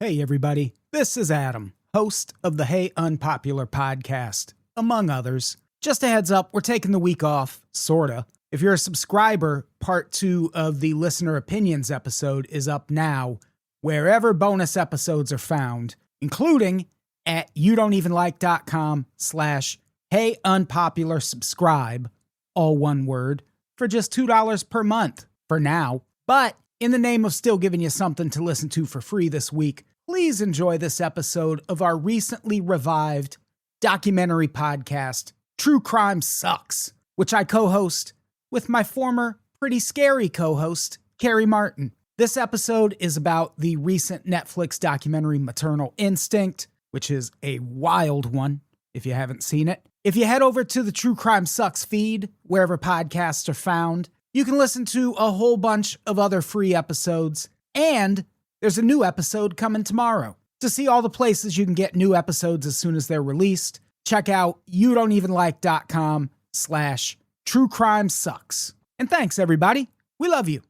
Hey everybody, this is Adam, host of the Hey Unpopular podcast, among others. Just a heads up, we're taking the week off, sorta. If you're a subscriber, part 2 of the Listener Opinions episode is up now, wherever bonus episodes are found, including at youdon'tevenlike.com/HeyUnpopularSubscribe, all one word, for just $2 per month for now. But in the name of still giving you something to listen to for free this week, please enjoy this episode of our recently revived documentary podcast, True Crime Sucks, which I co-host with my former pretty scary co-host, Kari Martin. This episode is about the recent Netflix documentary Maternal Instinct, which is a wild one if you haven't seen it. If you head over to the True Crime Sucks feed, wherever podcasts are found, you can listen to a whole bunch of other free episodes, and there's a new episode coming tomorrow. To see all the places you can get new episodes as soon as they're released, check out youdon'tevenlike.com/truecrimesucks. And thanks, everybody. We love you.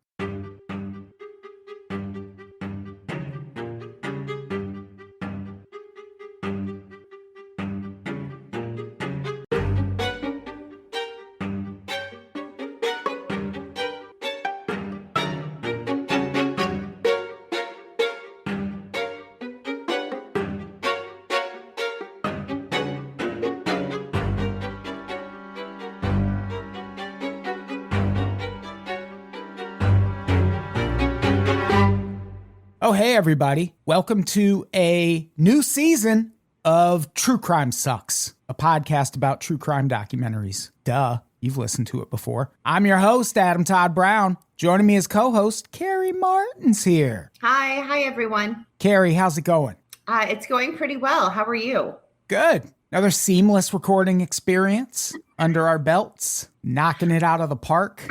Oh, hey, everybody. Welcome to a new season of True Crime Sucks, a podcast about true crime documentaries. Duh, you've listened to it before. I'm your host, Adam Todd Brown. Joining me as co-host, Kari Martin's here. Hi, everyone. Kari, how's it going? It's going pretty well. How are you? Good. Another seamless recording experience under our belts, knocking it out of the park.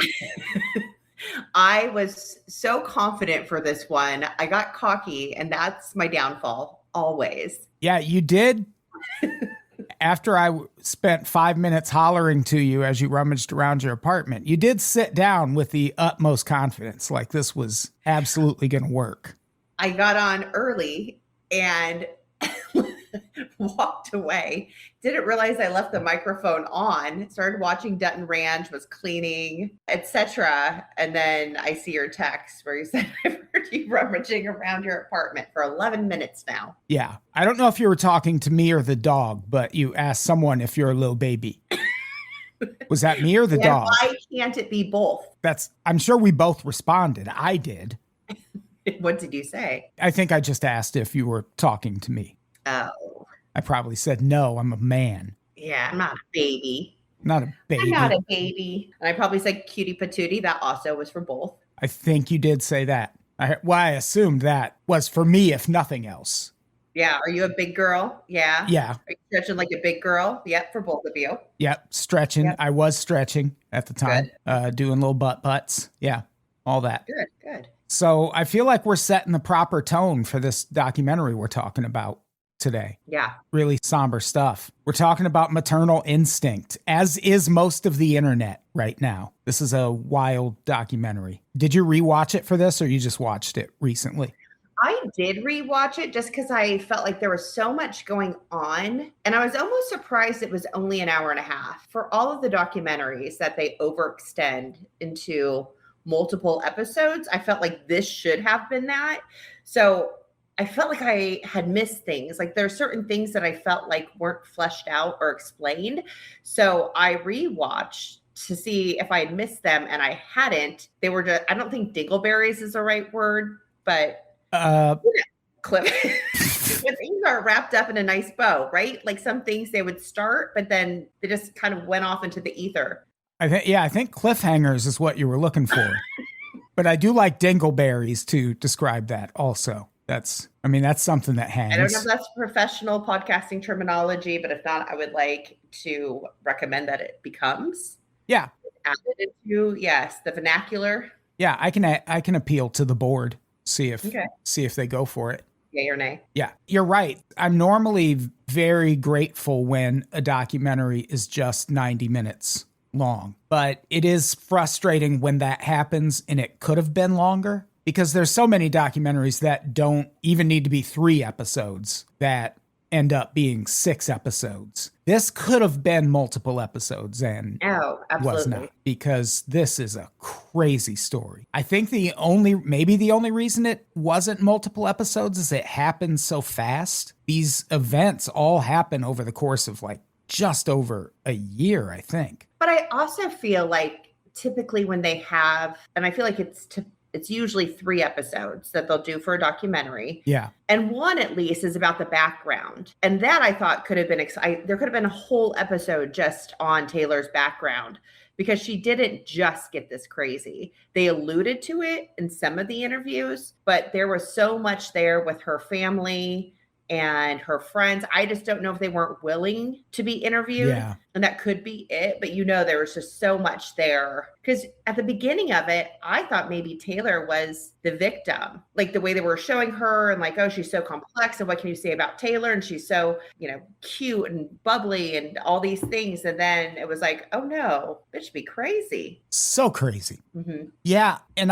I was so confident for this one. I got cocky, and that's my downfall, always. Yeah, you did. After I spent 5 minutes hollering to you as you rummaged around your apartment, you did sit down with the utmost confidence, like this was absolutely going to work. I got on early and walked away. Didn't realize I left the microphone on. Started watching Dutton Ranch, was cleaning, etc. And then I see your text where you said, I've heard you rummaging around your apartment for 11 minutes now. Yeah. I don't know if you were talking to me or the dog, but you asked someone if you're a little baby. Was that me or the dog? Why can't it be both? I'm sure we both responded. I did. What did you say? I think I just asked if you were talking to me. Oh. I probably said, no, I'm a man. Yeah, I'm not a baby. Not a baby. I'm not a baby. And I probably said cutie patootie. That also was for both. I think you did say that. I assumed that was for me, if nothing else. Yeah. Are you a big girl? Yeah. Yeah. Are you stretching like a big girl? Yep, for both of you. Yep, stretching. Yep. I was stretching at the time. Doing little butts. Yeah, all that. Good. So I feel like we're setting the proper tone for this documentary we're talking about today. Yeah. Really somber stuff. We're talking about Maternal Instinct, as is most of the internet right now. This is a wild documentary. Did you rewatch it for this, or you just watched it recently? I did rewatch it just because I felt like there was so much going on. And I was almost surprised it was only an hour and a half. For all of the documentaries that they overextend into multiple episodes, I felt like this should have been that. So I felt like I had missed things. Like there are certain things that I felt like weren't fleshed out or explained. So I rewatched to see if I had missed them, and I hadn't. They were just, I don't think dingleberries is the right word, but clip. When things are wrapped up in a nice bow, right? Like some things they would start, but then they just kind of went off into the ether. I think cliffhangers is what you were looking for. But I do like dingleberries to describe that also. That's something that hangs. I don't know if that's professional podcasting terminology, but if not, I would like to recommend that it becomes. Yeah. Added into, yes, the vernacular. Yeah, I can appeal to the board, see if they go for it. Yay or nay? Yeah, you're right. I'm normally very grateful when a documentary is just 90 minutes long, but it is frustrating when that happens and it could have been longer. because there's so many documentaries that don't even need to be 3 episodes that end up being 6 episodes. This could have been multiple episodes and Oh, was absolutely. not, because this is a crazy story. I think maybe the only reason it wasn't multiple episodes is it happened so fast. These events all happen over the course of like just over a year, I think. But I also feel like typically when they have, and I feel like it's usually 3 episodes that they'll do for a documentary. Yeah. And one at least is about the background. And that I thought could have been there could have been a whole episode just on Taylor's background, because she didn't just get this crazy. They alluded to it in some of the interviews, but there was so much there with her family and her friends. I just don't know if they weren't willing to be interviewed. Yeah. And that could be it. But there was just so much there. Because at the beginning of it, I thought maybe Taylor was the victim. Like the way they were showing her and like, oh, she's so complex. And what can you say about Taylor? And she's so, cute and bubbly and all these things. And then it was like, oh no, bitch, be crazy. So crazy. Mm-hmm. Yeah. And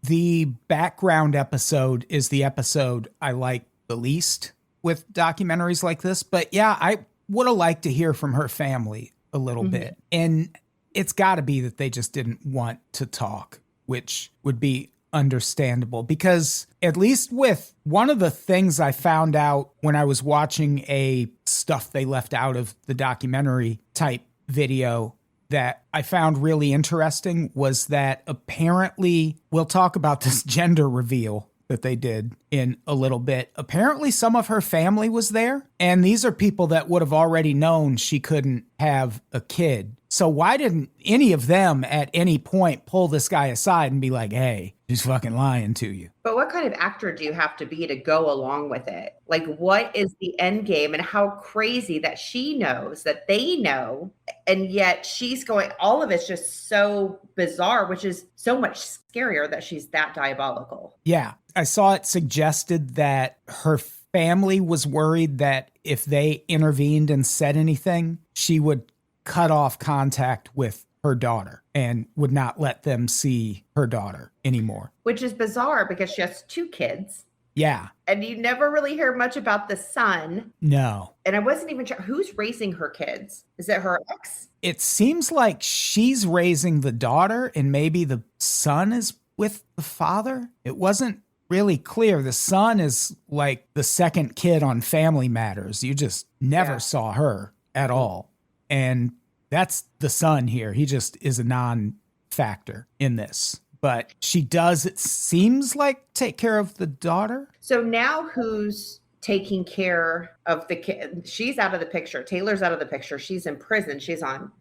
the background episode is the episode I like the least with documentaries like this. But yeah, I would have liked to hear from her family a little bit. And it's got to be that they just didn't want to talk, which would be understandable, because at least with one of the things I found out when I was watching a stuff they left out of the documentary type video that I found really interesting was that apparently, we'll talk about this gender reveal that they did in a little bit. Apparently some of her family was there, and these are people that would have already known she couldn't have a kid. So why didn't any of them at any point pull this guy aside and be like, hey, she's fucking lying to you? But what kind of actor do you have to be to go along with it? Like, what is the end game, and how crazy that she knows that they know, and yet she's going, all of it's just so bizarre, which is so much scarier that she's that diabolical. Yeah. I saw it suggested that her family was worried that if they intervened and said anything, she would cut off contact with her daughter and would not let them see her daughter anymore. Which is bizarre because she has 2 kids. Yeah. And you never really hear much about the son. No. And I wasn't even sure who's raising her kids. Is it her ex? It seems like she's raising the daughter and maybe the son is with the father. It wasn't really clear. The son is like the second kid on Family Matters. You just never saw her at all. And that's the son here. He just is a non-factor in this. But she does, it seems like, take care of the daughter. So now who's taking care of the kid? She's out of the picture. Taylor's out of the picture. She's in prison.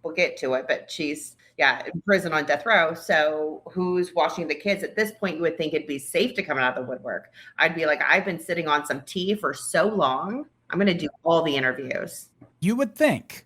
We'll get to it, but she's, in prison on death row. So who's watching the kids? At this point, you would think it'd be safe to come out of the woodwork. I'd be like, I've been sitting on some tea for so long. I'm going to do all the interviews. You would think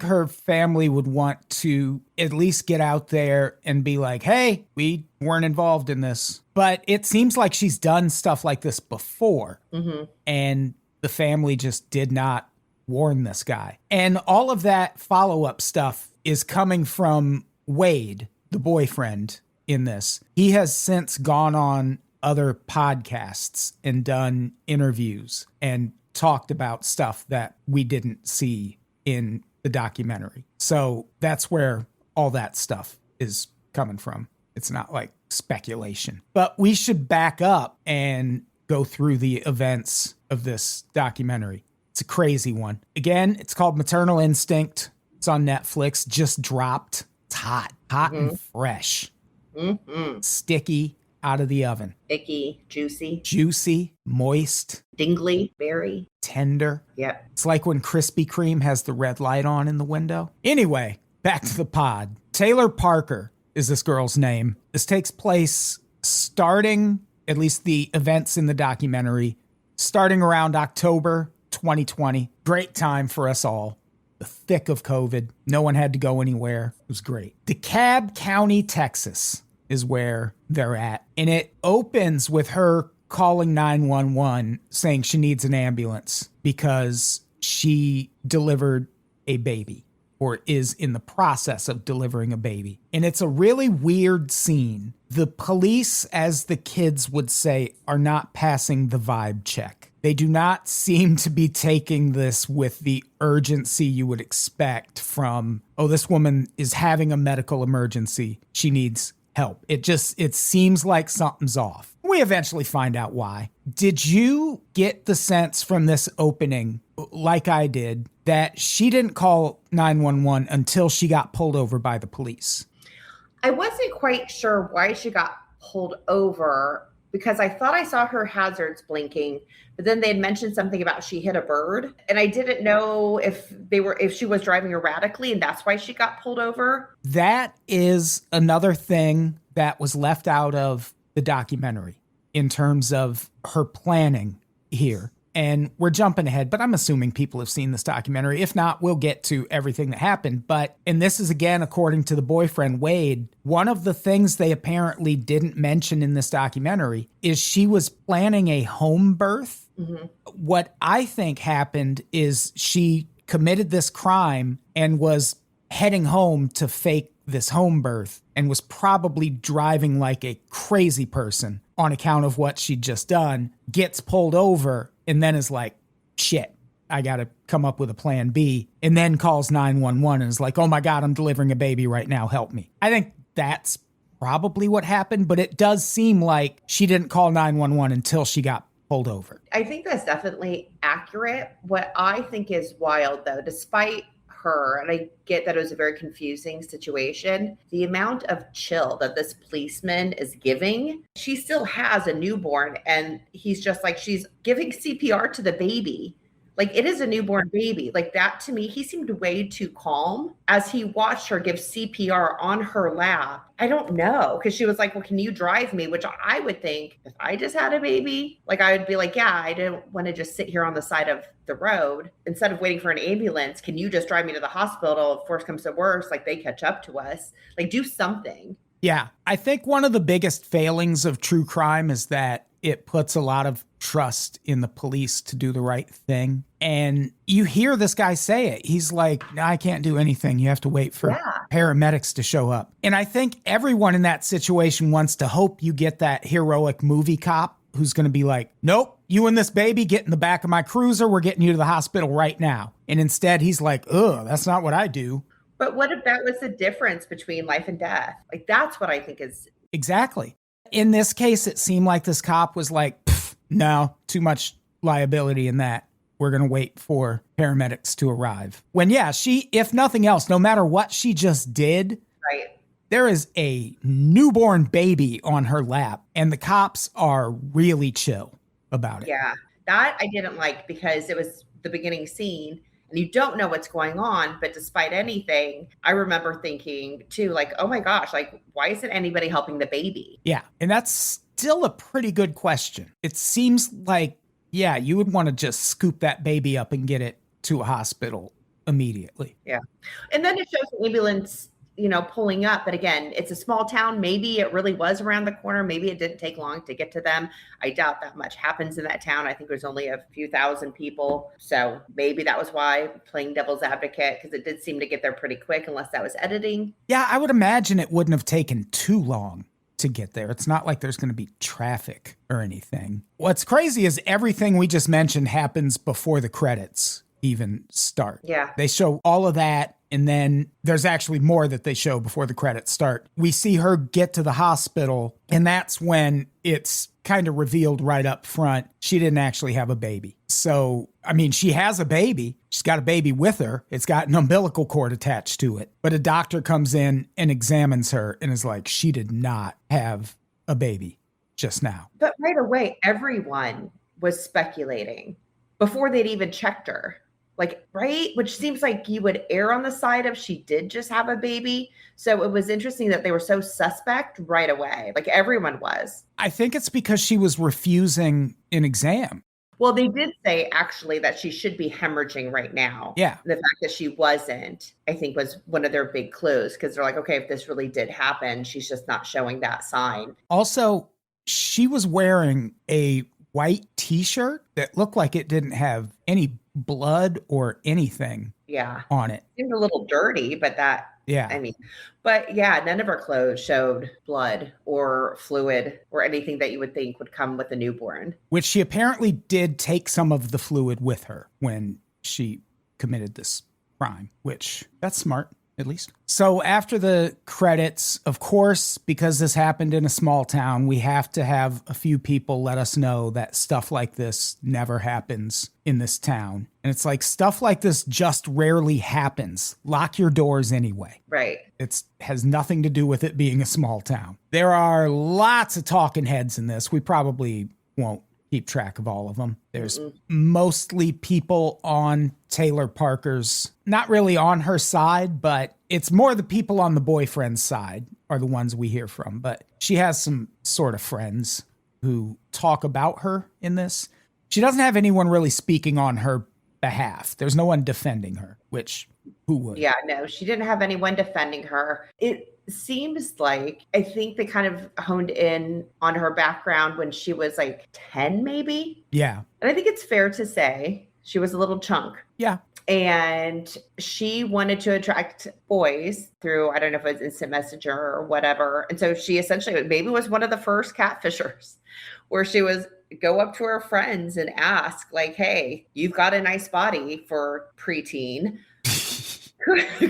her family would want to at least get out there and be like, hey, we weren't involved in this. But it seems like she's done stuff like this before. Mm-hmm. And the family just did not warn this guy. And all of that follow-up stuff is coming from Wade, the boyfriend in this. He has since gone on other podcasts and done interviews and talked about stuff that we didn't see in the documentary. So that's where all that stuff is coming from. It's not like speculation. But we should back up and go through the events of this documentary. It's a crazy one. Again, it's called Maternal Instinct. It's on Netflix. Just dropped. It's hot and fresh. Mm-hmm. Sticky, out of the oven. Icky, Juicy, moist. Dingly, berry. Tender. Yep. It's like when Krispy Kreme has the red light on in the window. Anyway, back to the pod. Taylor Parker is this girl's name. This takes place starting, at least the events in the documentary, starting around October 2020. Great time for us all. The thick of COVID. No one had to go anywhere. It was great. DeKalb County, Texas is where they're at. And it opens with her calling 911 saying she needs an ambulance because she delivered a baby or is in the process of delivering a baby. And it's a really weird scene. The police, as the kids would say, are not passing the vibe check. They do not seem to be taking this with the urgency you would expect from, oh, this woman is having a medical emergency. She needs help. It seems like something's off. We eventually find out why. Did you get the sense from this opening, like I did, that she didn't call 911 until she got pulled over by the police? I wasn't quite sure why she got pulled over because I thought I saw her hazards blinking, but then they had mentioned something about she hit a bird, and I didn't know if she was driving erratically and that's why she got pulled over. That is another thing that was left out of the documentary in terms of her planning here. And we're jumping ahead, but I'm assuming people have seen this documentary. If not, we'll get to everything that happened. And this is, again, according to the boyfriend, Wade, one of the things they apparently didn't mention in this documentary is she was planning a home birth. Mm-hmm. What I think happened is she committed this crime and was heading home to fake this home birth and was probably driving like a crazy person on account of what she'd just done, gets pulled over, and then is like, shit, I got to come up with a plan B, and then calls 911 and is like, oh my God, I'm delivering a baby right now, help me. I think that's probably what happened, but it does seem like she didn't call 911 until she got pulled over. I think that's definitely accurate. What I think is wild, though, despite her, and I get that it was a very confusing situation, the amount of chill that this policeman is giving, she still has a newborn, and he's just like, she's giving CPR to the baby. Like, it is a newborn baby. Like, that to me, he seemed way too calm as he watched her give CPR on her lap. I don't know, because she was like, well, can you drive me? Which I would think if I just had a baby, like, I would be like, yeah, I didn't want to just sit here on the side of the road instead of waiting for an ambulance. Can you just drive me to the hospital? If worse comes to worse, like, they catch up to us. Like, do something. Yeah, I think one of the biggest failings of true crime is that it puts a lot of trust in the police to do the right thing. And you hear this guy say it. He's like, no, I can't do anything. You have to wait for paramedics to show up. And I think everyone in that situation wants to hope you get that heroic movie cop who's going to be like, nope, you and this baby get in the back of my cruiser. We're getting you to the hospital right now. And instead he's like, ugh, that's not what I do. But what if that was the difference between life and death? Like, that's what I think is. Exactly. In this case, it seemed like this cop was like, no, too much liability in that. We're going to wait for paramedics to arrive. When, yeah, she, if nothing else, no matter what she just did, right, there is a newborn baby on her lap, and the cops are really chill about it. Yeah, that I didn't like because it was the beginning scene. And you don't know what's going on, but despite anything, I remember thinking too, like, oh my gosh, like, why isn't anybody helping the baby? Yeah, and that's still a pretty good question. It seems like, yeah, you would want to just scoop that baby up and get it to a hospital immediately. Yeah, and then it shows the ambulance, pulling up. But again, it's a small town. Maybe it really was around the corner. Maybe it didn't take long to get to them. I doubt that much happens in that town. I think there's only a few thousand people. So maybe that was why, playing devil's advocate, because it did seem to get there pretty quick, unless that was editing. Yeah, I would imagine it wouldn't have taken too long to get there. It's not like there's going to be traffic or anything. What's crazy is everything we just mentioned happens before the credits even start. Yeah. They show all of that. And then there's actually more that they show before the credits start. We see her get to the hospital, and that's when it's kind of revealed right up front she didn't actually have a baby. So, I mean, she has a baby. She's got a baby with her. It's got an umbilical cord attached to it. But a doctor comes in and examines her and is like, she did not have a baby just now. But right away, everyone was speculating before they'd even checked her. Like, right? Which seems like you would err on the side of she did just have a baby. So it was interesting that they were so suspect right away. Like, everyone was. I think it's because she was refusing an exam. Well, they did say actually that she should be hemorrhaging right now. Yeah. The fact that she wasn't, I think, was one of their big clues, because they're like, okay, if this really did happen, she's just not showing that sign. Also, she was wearing a white t-shirt that looked like it didn't have any blood or anything Yeah. on it. Seemed a little dirty, but Yeah. I mean, but yeah, none of her clothes showed blood or fluid or anything that you would think would come with a newborn. Which she apparently did take some of the fluid with her when she committed this crime, which that's smart, at least. So after the credits, of course, because this happened in a small town, we have to have a few people let us know that stuff like this never happens in this town. And it's like, stuff like this just rarely happens. Lock your doors anyway. Right. It has nothing to do with it being a small town. There are lots of talking heads in this. We probably won't keep track of all of them. There's mostly people on Taylor Parker's, not really on her side, but it's more the people on the boyfriend's side are the ones we hear from. But she has some sort of friends who talk about her in this. She doesn't have anyone really speaking on her behalf. There's no one defending her, which who would? Yeah, no, she didn't have anyone defending her. It seems like, I think they kind of honed in on her background when she was like 10, maybe. Yeah. And I think it's fair to say she was a little chunk. Yeah. And she wanted to attract boys through, I don't know if it was instant messenger or whatever. And so she essentially maybe was one of the first catfishers where she was go up to her friends and ask like, hey, you've got a nice body for preteen.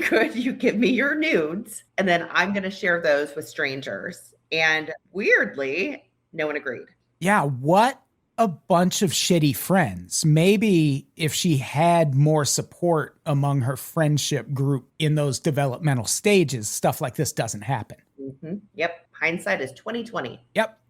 Could you give me your nudes? And then I'm going to share those with strangers. And weirdly, no one agreed. Yeah. What a bunch of shitty friends. Maybe if she had more support among her friendship group in those developmental stages, stuff like this doesn't happen. Mm-hmm. Yep. Hindsight is 2020. Yep.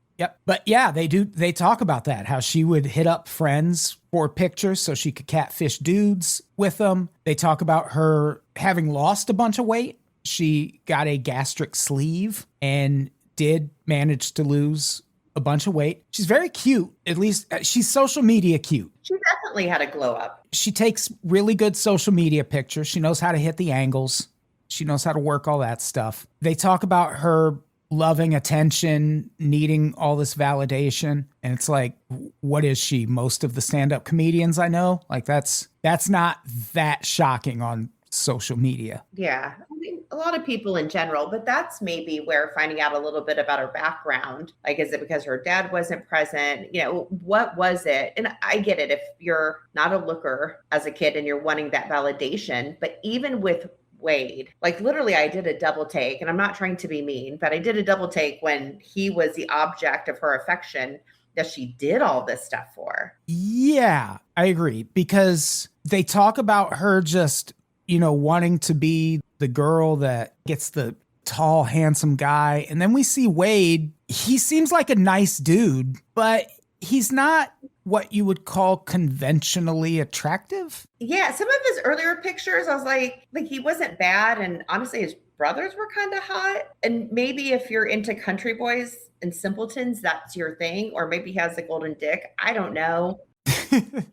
But yeah, they talk about that, how she would hit up friends for pictures so she could catfish dudes with them. They talk about her having lost a bunch of weight. She got a gastric sleeve and did manage to lose a bunch of weight. She's very cute. At least she's social media cute. She definitely had a glow up. She takes really good social media pictures. She knows how to hit the angles. She knows how to work all that stuff. They talk about her loving attention, needing all this validation. And it's like, what is she? Most of the stand-up comedians I know, like that's not that shocking on social media. Yeah. I mean, a lot of people in general, but that's maybe where finding out a little bit about her background, like, is it because her dad wasn't present? You know, what was it? And I get it if you're not a looker as a kid and you're wanting that validation, but even with Wade, like literally I did a double take, and I'm not trying to be mean, but I did a double take when he was the object of her affection that she did all this stuff for. Yeah, I agree, because they talk about her just, wanting to be the girl that gets the tall, handsome guy. And then we see Wade. He seems like a nice dude, but he's not what you would call conventionally attractive. Yeah, some of his earlier pictures, I was like he wasn't bad. And honestly, his brothers were kind of hot. And maybe if you're into country boys and simpletons, that's your thing. Or maybe he has a golden dick. I don't know.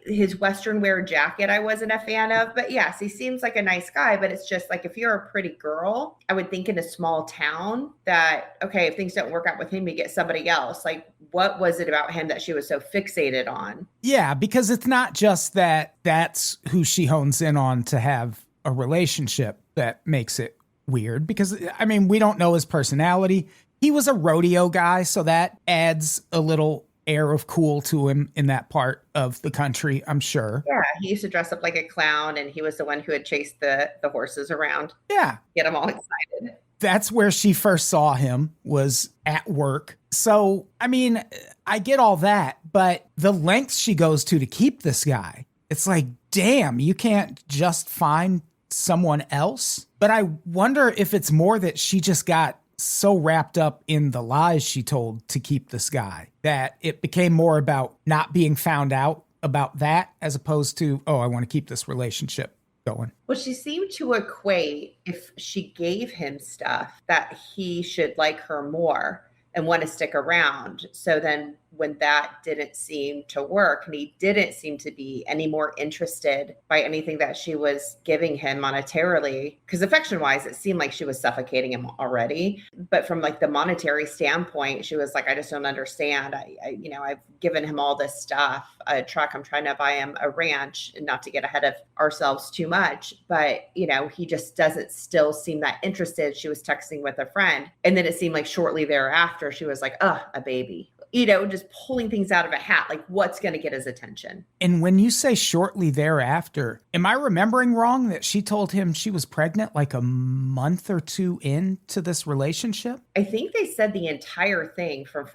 His Western wear jacket I wasn't a fan of. But yes, he seems like a nice guy. But it's just like, if you're a pretty girl, I would think in a small town that, okay, if things don't work out with him, you get somebody else. Like, what was it about him that she was so fixated on? Yeah, because it's not just that that's who she hones in on to have a relationship that makes it weird. Because, I mean, we don't know his personality. He was a rodeo guy, so that adds a little air of cool to him in that part of the country, I'm sure. Yeah, he used to dress up like a clown, and he was the one who had chased the horses around. Yeah. Get them all excited. That's where she first saw him, was at work. So, I mean, I get all that, but the lengths she goes to keep this guy, it's like, damn, you can't just find someone else? But I wonder if it's more that she just got so wrapped up in the lies she told to keep this guy that it became more about not being found out about that as opposed to, oh, I want to keep this relationship going. Well, she seemed to equate if she gave him stuff that he should like her more and want to stick around. So then when that didn't seem to work and he didn't seem to be any more interested by anything that she was giving him monetarily, because affection wise it seemed like she was suffocating him already, but from like the monetary standpoint she was like, I just don't understand. I've given him all this stuff, a truck, I'm trying to buy him a ranch, and not to get ahead of ourselves too much, but he just doesn't still seem that interested. She was texting with a friend, and then it seemed like shortly thereafter she was like, a baby, just pulling things out of a hat, like what's going to get his attention. And when you say shortly thereafter, am I remembering wrong that she told him she was pregnant like a month or two into this relationship? I think they said the entire thing from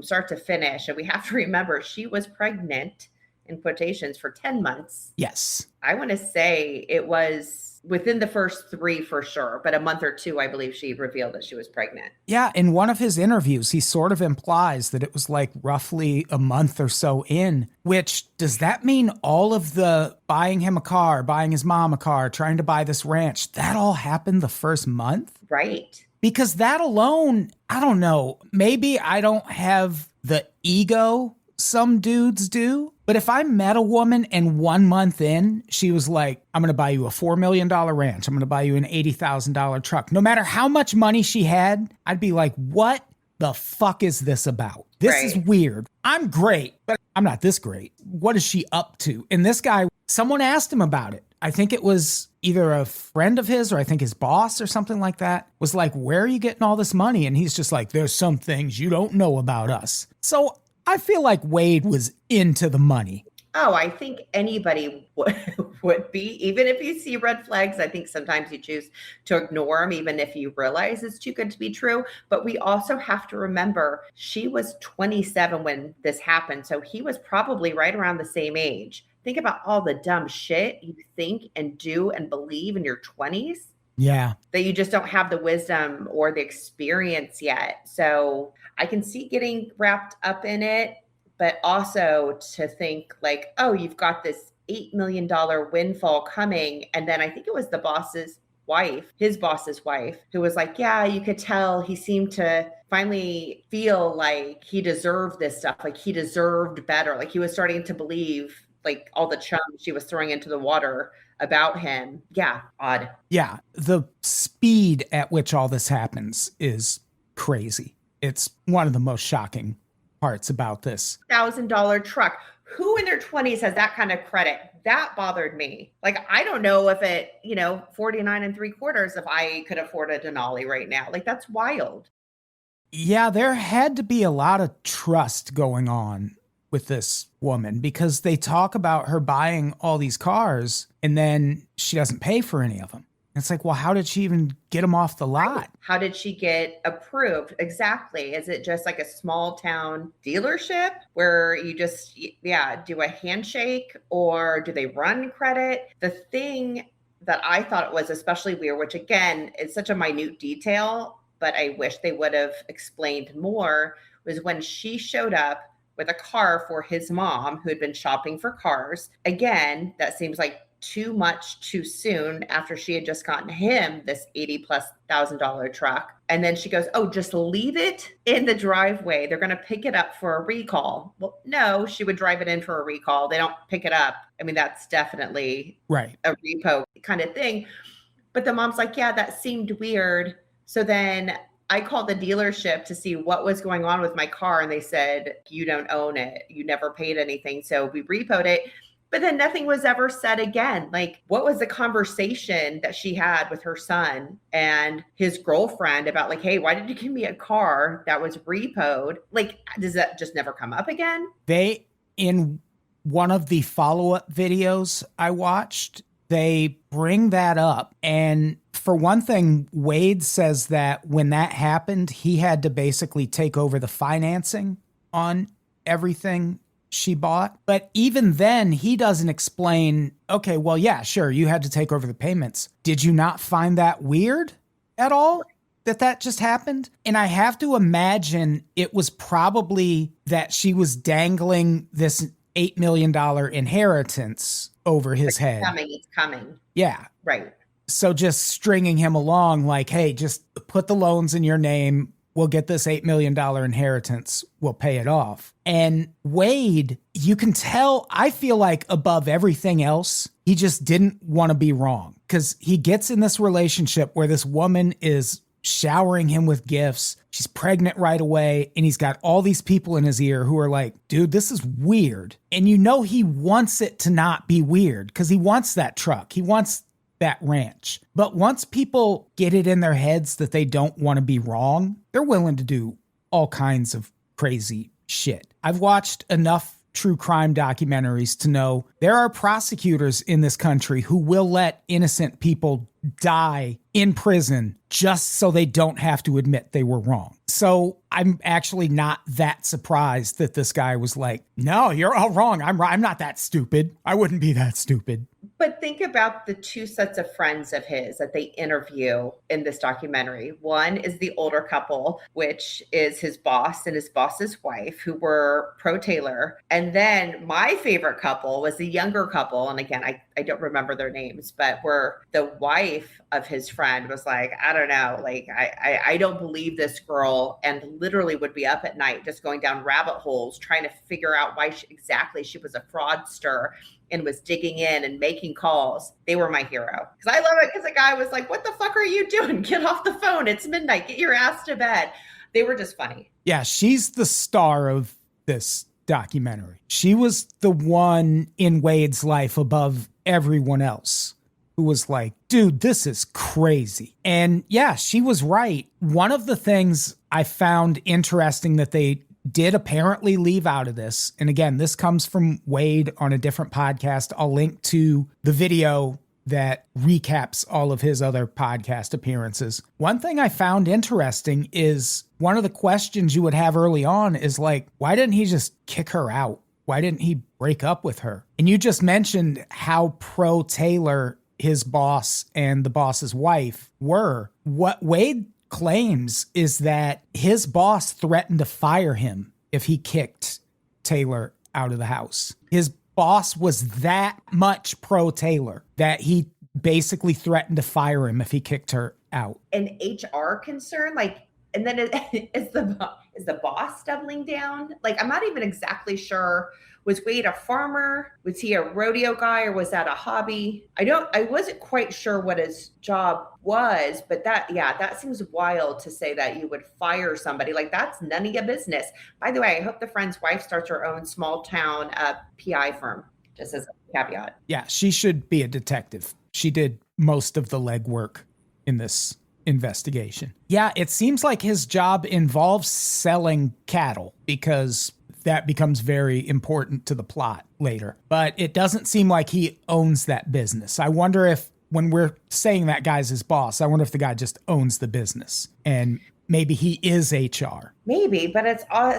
start to finish. And we have to remember she was pregnant in quotations for 10 months. Yes. I want to say it was within the first 3 for sure, but a month or 2, I believe she revealed that she was pregnant. Yeah. In one of his interviews, he sort of implies that it was like roughly a month or so in, which does that mean all of the buying him a car, buying his mom a car, trying to buy this ranch, that all happened the first month? Right. Because that alone, I don't know, maybe I don't have the ego some dudes do. But if I met a woman and 1 month in, she was like, I'm going to buy you a $4 million ranch. I'm going to buy you an $80,000 truck. No matter how much money she had, I'd be like, what the fuck is this about? This is weird. I'm great, but I'm not this great. What is she up to? And this guy, someone asked him about it. I think it was either a friend of his or I think his boss or something like that was like, where are you getting all this money? And he's just like, there's some things you don't know about us. So I feel like Wade was into the money. Oh, I think anybody would be, even if you see red flags. I think sometimes you choose to ignore them, even if you realize it's too good to be true. But we also have to remember she was 27 when this happened. So he was probably right around the same age. Think about all the dumb shit you think and do and believe in your 20s. Yeah. That you just don't have the wisdom or the experience yet. So I can see getting wrapped up in it, but also to think like, oh, you've got this $8 million windfall coming. And then I think it was the boss's wife, his boss's wife, who was like, yeah, you could tell he seemed to finally feel like he deserved this stuff. Like he deserved better. Like he was starting to believe like all the chum she was throwing into the water about him. Yeah, odd. Yeah, the speed at which all this happens is crazy. It's one of the most shocking parts about this. $1,000 truck. Who in their 20s has that kind of credit? That bothered me. Like, I don't know if it, 49 3/4, if I could afford a Denali right now. Like, that's wild. Yeah, there had to be a lot of trust going on with this woman because they talk about her buying all these cars and then she doesn't pay for any of them. It's like, well, how did she even get them off the lot? How did she get approved? Exactly. Is it just like a small town dealership where you just, do a handshake, or do they run credit? The thing that I thought was especially weird, which again, is such a minute detail, but I wish they would have explained more, was when she showed up with a car for his mom who had been shopping for cars. Again, that seems like too much too soon after she had just gotten him this $80,000+ truck. And then she goes, oh, just leave it in the driveway. They're going to pick it up for a recall. Well, no, she would drive it in for a recall. They don't pick it up. I mean, that's definitely right, a repo kind of thing. But the mom's like, yeah, that seemed weird. So then I called the dealership to see what was going on with my car. And they said, you don't own it. You never paid anything. So we repoed it. But then nothing was ever said again. Like, what was the conversation that she had with her son and his girlfriend about like, hey, why did you give me a car that was repoed? Like, does that just never come up again? They, in one of the follow-up videos I watched, they bring that up. And for one thing, Wade says that when that happened, he had to basically take over the financing on everything she bought. But even then, he doesn't explain, okay, well, yeah, sure, you had to take over the payments. Did you not find that weird at all? That just happened? And I have to imagine it was probably that she was dangling this $8 million inheritance over his head. It's coming. Yeah. Right. So just stringing him along like, hey, just put the loans in your name. we'll get this $8 million inheritance, we'll pay it off. And Wade, you can tell, I feel like above everything else, he just didn't want to be wrong. Because he gets in this relationship where this woman is showering him with gifts. She's pregnant right away. And he's got all these people in his ear who are like, dude, this is weird. And you know he wants it to not be weird because he wants that truck. He wants that ranch. But once people get it in their heads that they don't want to be wrong, they're willing to do all kinds of crazy shit. I've watched enough true crime documentaries to know there are prosecutors in this country who will let innocent people die in prison just so they don't have to admit they were wrong. So I'm actually not that surprised that this guy was like, no, you're all wrong. I'm not that stupid. I wouldn't be that stupid. But think about the two sets of friends of his that they interview in this documentary. One is the older couple, which is his boss and his boss's wife, who were pro-Taylor. And then my favorite couple was the younger couple. And again, I don't remember their names, but where the wife of his friend was like, I don't know, like, I don't believe this girl, and literally would be up at night just going down rabbit holes trying to figure out why exactly she was a fraudster and was digging in and making calls. They were my hero. Because I love it because the guy was like, what the fuck are you doing? Get off the phone. It's midnight. Get your ass to bed. They were just funny. Yeah, she's the star of this documentary. She was the one in Wade's life above everyone else who was like, dude, this is crazy. And yeah, she was right. One of the things I found interesting that they did apparently leave out of this, and again, this comes from Wade on a different podcast. I'll link to the video that recaps all of his other podcast appearances. One thing I found interesting is one of the questions you would have early on is like, why didn't he just kick her out? Why didn't he break up with her? And you just mentioned how pro-Taylor his boss and the boss's wife were. What Wade claims is that his boss threatened to fire him if he kicked Taylor out of the house. His boss was that much pro-Taylor that he basically threatened to fire him if he kicked her out. An HR concern, like, and then is the boss doubling down? Like, I'm not even exactly sure. Was Wade a farmer? Was he a rodeo guy, or was that a hobby? I wasn't quite sure what his job was, but that seems wild to say that you would fire somebody. Like, that's none of your business. By the way, I hope the friend's wife starts her own small town PI firm, just as a caveat. Yeah, she should be a detective. She did most of the legwork in this investigation. Yeah, it seems like his job involves selling cattle because that becomes very important to the plot later. But it doesn't seem like he owns that business. I wonder if, when we're saying that guy's his boss, I wonder if the guy just owns the business and maybe he is HR. Maybe, but it's all.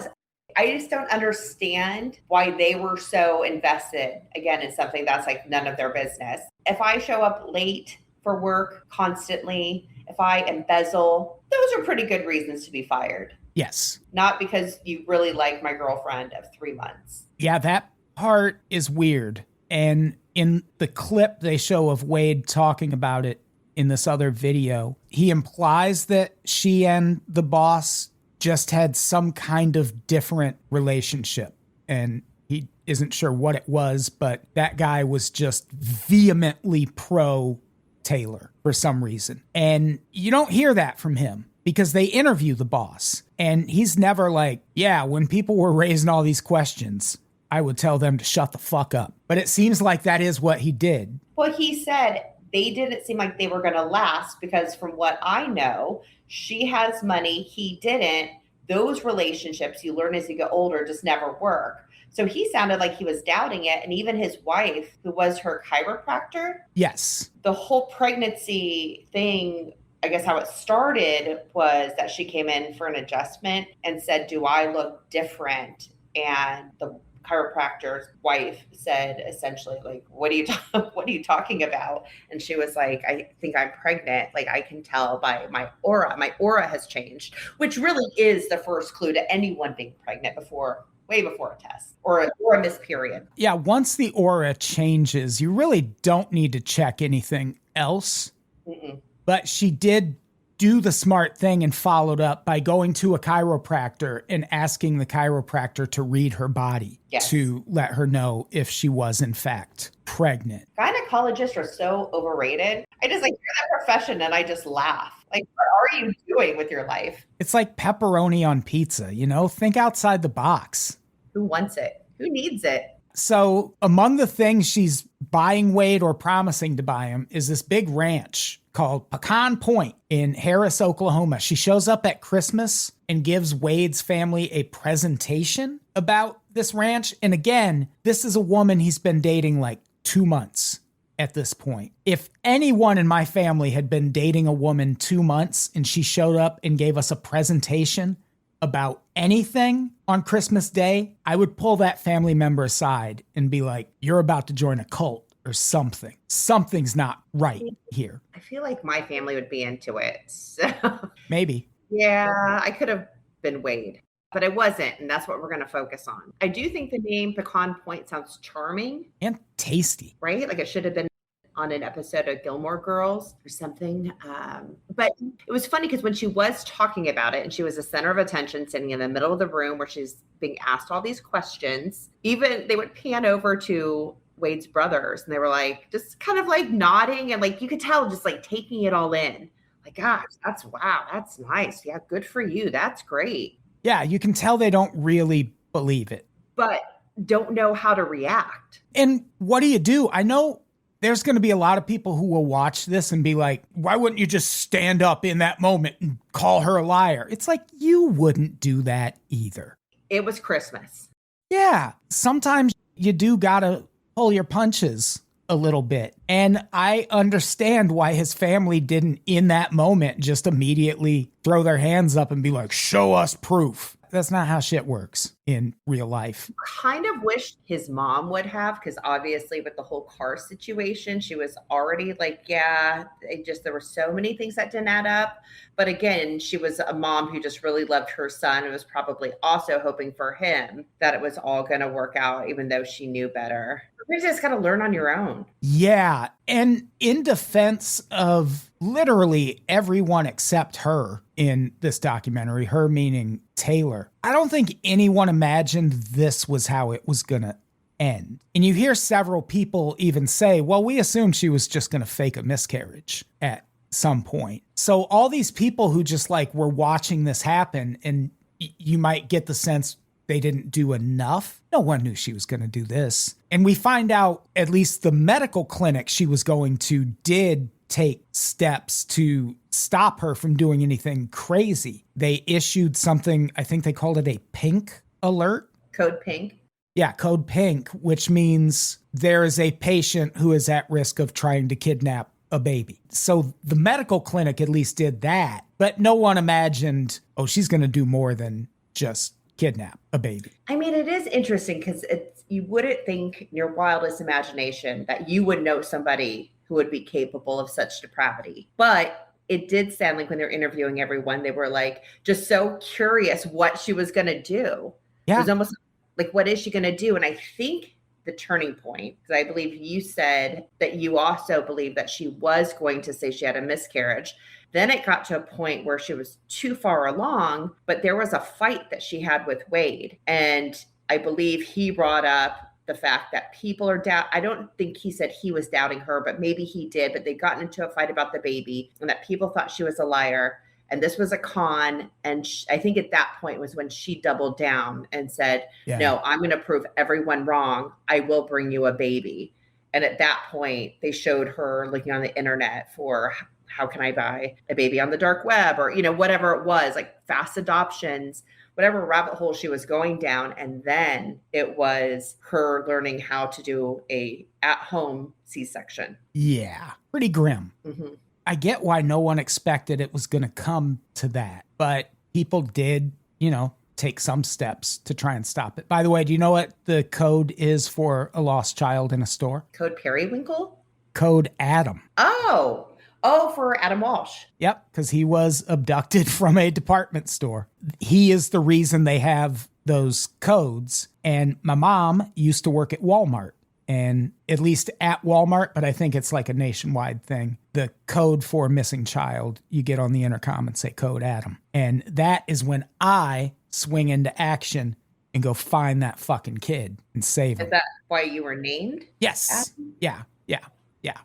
I just don't understand why they were so invested, again, in something that's like none of their business. If I show up late for work constantly, if I embezzle, those are pretty good reasons to be fired. Yes. Not because you really like my girlfriend of 3 months. Yeah, that part is weird. And in the clip they show of Wade talking about it in this other video, he implies that she and the boss just had some kind of different relationship. And he isn't sure what it was, but that guy was just vehemently pro-Taylor for some reason. And you don't hear that from him because they interview the boss. And he's never like, yeah, when people were raising all these questions, I would tell them to shut the fuck up. But it seems like that is what he did. Well, he said they didn't seem like they were going to last because from what I know, she has money, he didn't. Those relationships you learn as you get older just never work. So he sounded like he was doubting it. And even his wife, who was her chiropractor. Yes. The whole pregnancy thing, I guess how it started was that she came in for an adjustment and said, do I look different? And the chiropractor's wife said essentially, like, what are you talking about? And she was like, I think I'm pregnant. Like, I can tell by my aura. My aura has changed, which really is the first clue to anyone being pregnant way before a test or a missed period. Yeah, once the aura changes, you really don't need to check anything else. Mm-mm. But she did do the smart thing and followed up by going to a chiropractor and asking the chiropractor to read her body to let her know if she was in fact pregnant. Gynecologists are so overrated. I just hear that profession and I just laugh. What are you doing with your life? It's like pepperoni on pizza, think outside the box. Who wants it? Who needs it? So among the things she's buying Wade or promising to buy him is this big ranch called Pecan Point in Harris, Oklahoma. She shows up at Christmas and gives Wade's family a presentation about this ranch. And again, this is a woman he's been dating 2 months at this point. If anyone in my family had been dating a woman 2 months and she showed up and gave us a presentation about anything on Christmas Day, I would pull that family member aside and be like, you're about to join a cult or something. Something's not right here. I feel like my family would be into it. So maybe. Yeah, I could have been Wade, but I wasn't. And that's what we're going to focus on. I do think the name Pecan Point sounds charming. And tasty. Right? It should have been on an episode of Gilmore Girls or something. But it was funny because when she was talking about it and she was the center of attention sitting in the middle of the room where she's being asked all these questions, even they would pan over to Wade's brothers and they were just kind of nodding and you could tell just taking it all in. Gosh, that's nice. Yeah, good for you. That's great. Yeah, you can tell they don't really believe it. But don't know how to react. And what do? I know there's going to be a lot of people who will watch this and be like, why wouldn't you just stand up in that moment and call her a liar? It's you wouldn't do that either. It was Christmas. Yeah. Sometimes you do got to pull your punches a little bit. And I understand why his family didn't in that moment just immediately throw their hands up and be like, show us proof. That's not how shit works in real life. Kind of wish his mom would have, because obviously with the whole car situation, she was already there were so many things that didn't add up. But again, she was a mom who just really loved her son and was probably also hoping for him that it was all going to work out, even though she knew better. You just got to learn on your own. Yeah. And in defense of literally everyone except her in this documentary, her meaning Taylor, I don't think anyone imagined this was how it was going to end. And you hear several people even say, well, we assumed she was just going to fake a miscarriage at some point. So all these people who just were watching this happen, and you might get the sense they didn't do enough. No one knew she was going to do this. And we find out at least the medical clinic she was going to did take steps to stop her from doing anything crazy. They issued something, I think they called it a pink alert. Code pink. Yeah, code pink, which means there is a patient who is at risk of trying to kidnap a baby. So the medical clinic at least did that, but no one imagined, oh, she's going to do more than just kidnap a baby. I mean, it is interesting because you wouldn't think in your wildest imagination that you would know somebody who would be capable of such depravity. But it did sound like when they're interviewing everyone, they were just so curious what she was going to do. Yeah. It was almost what is she going to do? And I think the turning point, because I believe you said that you also believe that she was going to say she had a miscarriage. Then it got to a point where she was too far along, but there was a fight that she had with Wade. And I believe he brought up the fact that people are I don't think he said he was doubting her, but maybe he did, but they'd gotten into a fight about the baby and that people thought she was a liar. And this was a con. And I think at that point was when she doubled down and said, no, I'm going to prove everyone wrong. I will bring you a baby. And at that point, they showed her looking on the internet for how can I buy a baby on the dark web or, whatever it was, fast adoptions, whatever rabbit hole she was going down. And then it was her learning how to do a at-home C-section. Yeah, pretty grim. Mm-hmm. I get why no one expected it was going to come to that, but people did, take some steps to try and stop it. By the way, do you know what the code is for a lost child in a store? Code Periwinkle? Code Adam. Oh, for Adam Walsh. Yep, because he was abducted from a department store. He is the reason they have those codes. And my mom used to work at Walmart. And at least at Walmart, but I think it's like a nationwide thing. The code for missing child, you get on the intercom and say code Adam. And that is when I swing into action and go find that fucking kid and save him. Is that why you were named? Yes. Adam? Yeah.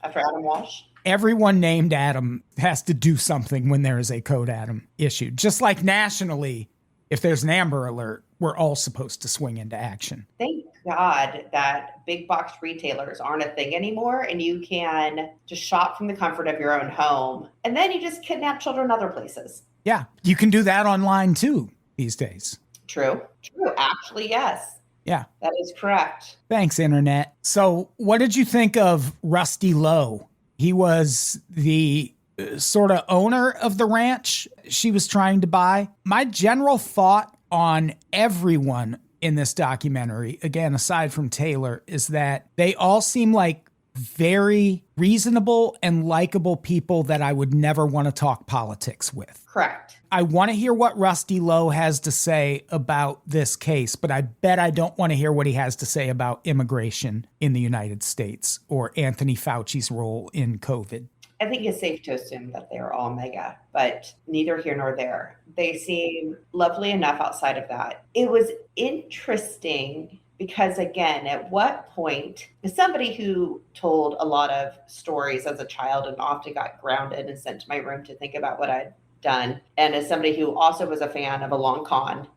After Adam Walsh? Everyone named Adam has to do something when there is a code Adam issued. Just like nationally, if there's an Amber Alert, we're all supposed to swing into action. Thank God that big box retailers aren't a thing anymore, and you can just shop from the comfort of your own home, and then you just kidnap children other places. Yeah, you can do that online too these days. True. Actually, yes. Yeah. That is correct. Thanks, Internet. So what did you think of Rusty Lowe? He was the sort of owner of the ranch she was trying to buy. My general thought on everyone in this documentary, again, aside from Taylor, is that they all seem like very reasonable and likable people that I would never want to talk politics with. Correct. I want to hear what Rusty Lowe has to say about this case, but I bet I don't want to hear what he has to say about immigration in the United States or Anthony Fauci's role in COVID. I think it's safe to assume that they're all mega, but neither here nor there. They seem lovely enough outside of that. It was interesting because, again, at what point, as somebody who told a lot of stories as a child and often got grounded and sent to my room to think about what I'd done, and as somebody who also was a fan of a long con,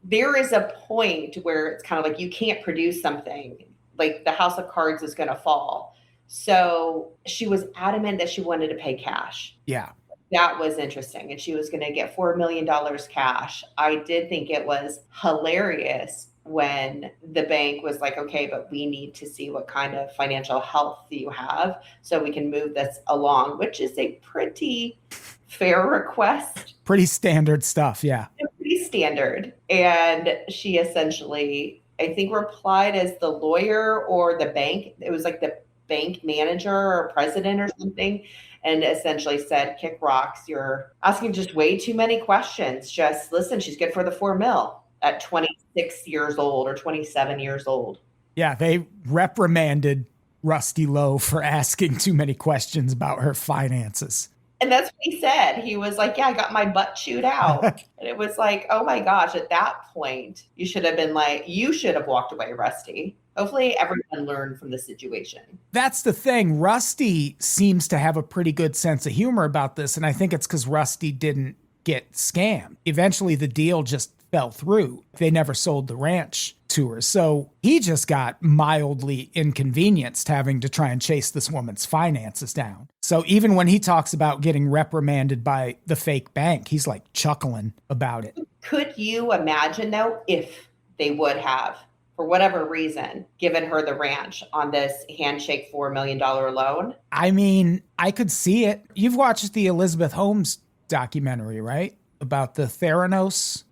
there is a point where it's kind of like you can't produce something, like the house of cards is going to fall. So she was adamant that she wanted to pay cash. Yeah. That was interesting. And she was going to get $4 million cash. I did think it was hilarious when the bank was like, okay, but we need to see what kind of financial health you have so we can move this along, which is a pretty fair request. Pretty standard stuff. Yeah. Pretty standard. And she essentially, I think, replied as the lawyer or the bank. It was like the bank manager or president or something, and essentially said, kick rocks. You're asking just way too many questions. Just listen, she's good for the $4 million at 26 years old or 27 years old. Yeah, they reprimanded Rusty Lowe for asking too many questions about her finances. And that's what he said. He was like, yeah, I got my butt chewed out. And it was like, oh my gosh, at that point, you should have been like, you should have walked away, Rusty. Hopefully everyone learned from the situation. That's the thing. Rusty seems to have a pretty good sense of humor about this. And I think it's because Rusty didn't get scammed. Eventually, the deal just fell through. They never sold the ranch to her. So he just got mildly inconvenienced having to try and chase this woman's finances down. So even when he talks about getting reprimanded by the fake bank, he's like chuckling about it. Could you imagine, though, if they would have, for whatever reason, given her the ranch on this handshake $4 million loan? I mean, I could see it. You've watched the Elizabeth Holmes documentary, right? About the Theranos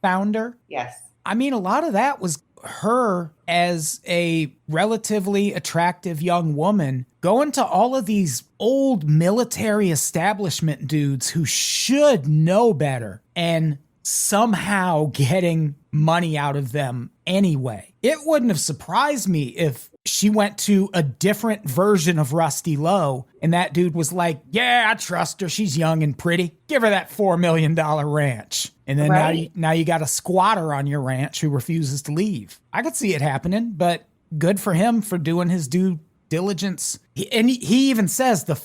founder? Yes. I mean, a lot of that was her as a relatively attractive young woman going to all of these old military establishment dudes who should know better and somehow getting money out of them anyway. It wouldn't have surprised me if she went to a different version of Rusty Lowe and that dude was like, yeah, I trust her. She's young and pretty. Give her that $4 million ranch. And then now you got a squatter on your ranch who refuses to leave. I could see it happening, but good for him for doing his due diligence. He even says the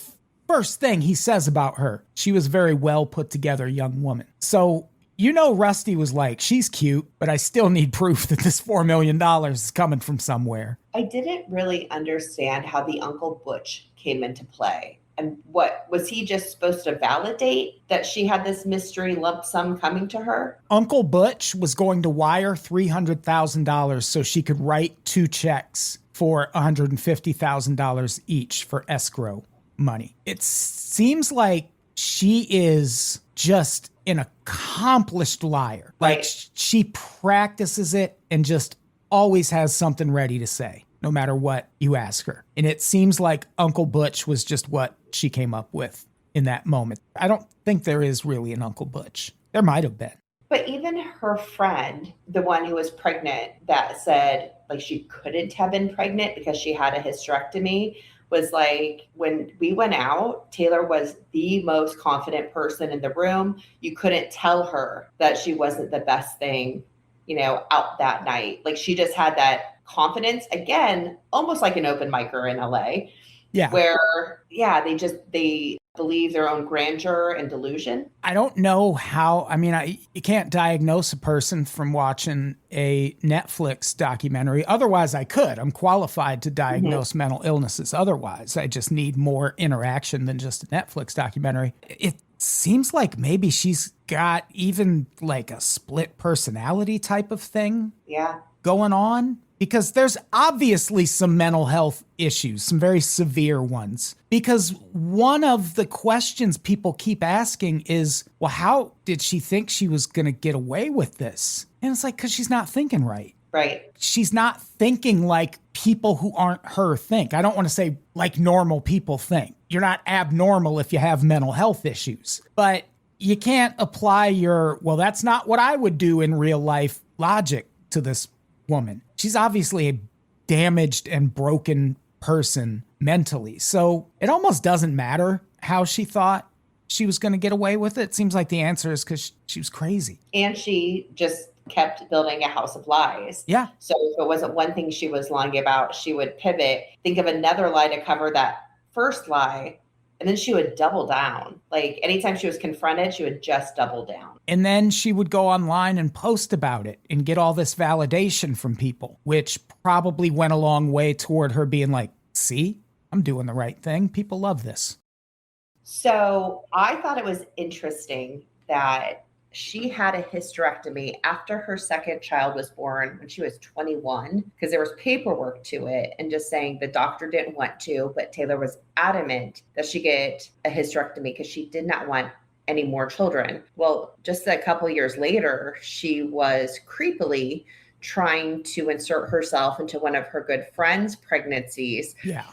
first thing he says about her, she was a very well put together young woman. So, Rusty was like, she's cute, but I still need proof that this $4 million is coming from somewhere. I didn't really understand how the Uncle Butch came into play. And what was he just supposed to validate that she had this mystery lump sum coming to her? Uncle Butch was going to wire $300,000 so she could write 2 checks for $150,000 each for escrow money. It seems like she is just an accomplished liar. Like she practices it and just always has something ready to say, no matter what you ask her. And it seems like Uncle Butch was just what she came up with in that moment. I don't think there is really an Uncle Butch. There might have been. But even her friend, the one who was pregnant, that said, like she couldn't have been pregnant because she had a hysterectomy was like when we went out, Taylor was the most confident person in the room. You couldn't tell her that she wasn't the best thing, out that night. Like she just had that confidence again, almost like an open micer in LA. Yeah. Where, they believe their own grandeur and delusion. I don't know how, you can't diagnose a person from watching a Netflix documentary. Otherwise, I could. I'm qualified to diagnose mental illnesses. Otherwise, I just need more interaction than just a Netflix documentary. It seems like maybe she's got even like a split personality type of thing going on. Because there's obviously some mental health issues, some very severe ones. Because one of the questions people keep asking is, well, how did she think she was going to get away with this? And it's like, because she's not thinking right. Right. She's not thinking like people who aren't her think. I don't want to say like normal people think. You're not abnormal if you have mental health issues. But you can't apply well, that's not what I would do in real life logic to this woman. She's obviously a damaged and broken person mentally. So it almost doesn't matter how she thought she was going to get away with it. It seems like the answer is because she was crazy. And she just kept building a house of lies. Yeah. So if it wasn't one thing she was lying about, she would pivot, think of another lie to cover that first lie, and then she would double down. Like anytime she was confronted, she would just double down. And then she would go online and post about it and get all this validation from people, which probably went a long way toward her being like, see, I'm doing the right thing. People love this. So I thought it was interesting that she had a hysterectomy after her second child was born when she was 21, because there was paperwork to it and just saying the doctor didn't want to, but Taylor was adamant that she get a hysterectomy because she did not want any more children. Well, just a couple of years later, she was creepily trying to insert herself into one of her good friend's pregnancies. Yeah.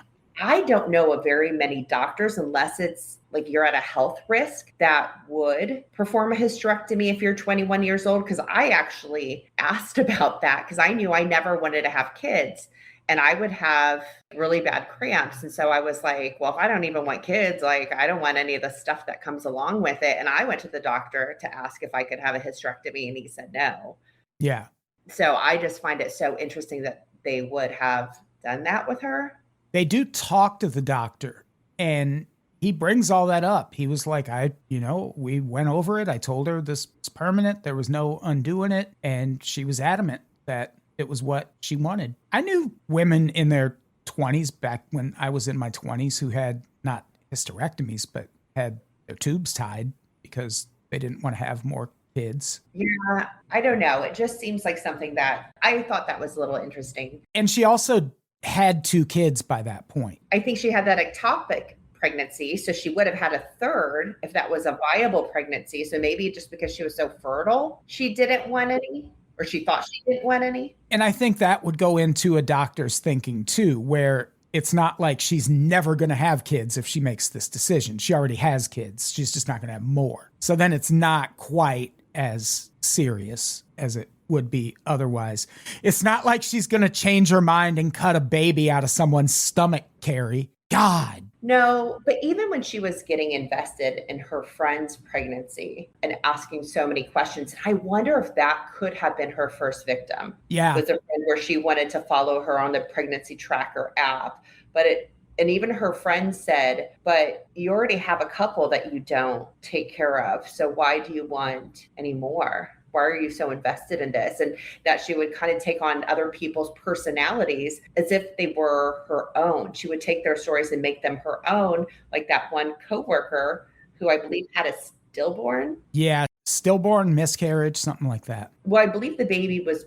I don't know of very many doctors, unless it's like you're at a health risk, that would perform a hysterectomy if you're 21 years old. Because I actually asked about that because I knew I never wanted to have kids and I would have really bad cramps. And so I was like, well, if I don't even want kids, like I don't want any of the stuff that comes along with it. And I went to the doctor to ask if I could have a hysterectomy and he said no. Yeah. So I just find it so interesting that they would have done that with her. They do talk to the doctor and he brings all that up. He was like, we went over it. I told her this was permanent. There was no undoing it. And she was adamant that it was what she wanted. I knew women in their 20s back when I was in my 20s who had not hysterectomies, but had their tubes tied because they didn't want to have more kids. Yeah, I don't know. It just seems like something that I thought that was a little interesting. And she also had 2 kids by that point. I think she had that ectopic pregnancy, so she would have had a third if that was a viable pregnancy. So maybe just because she was so fertile, she didn't want any, or she thought she didn't want any. And I think that would go into a doctor's thinking too, where it's not like she's never going to have kids if she makes this decision. She already has kids. She's just not going to have more. So then it's not quite as serious as it would be otherwise. It's not like she's going to change her mind and cut a baby out of someone's stomach, Kari. God. No, but even when she was getting invested in her friend's pregnancy and asking so many questions, I wonder if that could have been her first victim. Yeah. Was a friend where she wanted to follow her on the pregnancy tracker app, and even her friend said, but you already have a couple that you don't take care of. So why do you want any more? Why are you so invested in this? And that she would kind of take on other people's personalities as if they were her own. She would take their stories and make them her own. Like that one coworker who I believe had a stillborn. Yeah. Stillborn, miscarriage, something like that. Well, I believe the baby was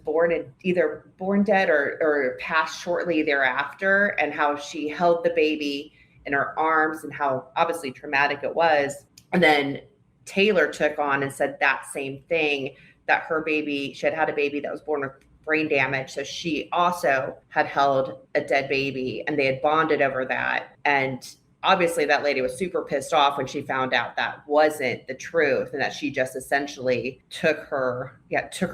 either born dead or passed shortly thereafter, and how she held the baby in her arms and how obviously traumatic it was. And then Taylor took on and said that same thing, that her baby, she had a baby that was born with brain damage. So she also had held a dead baby and they had bonded over that. And obviously that lady was super pissed off when she found out that wasn't the truth and that she just essentially took her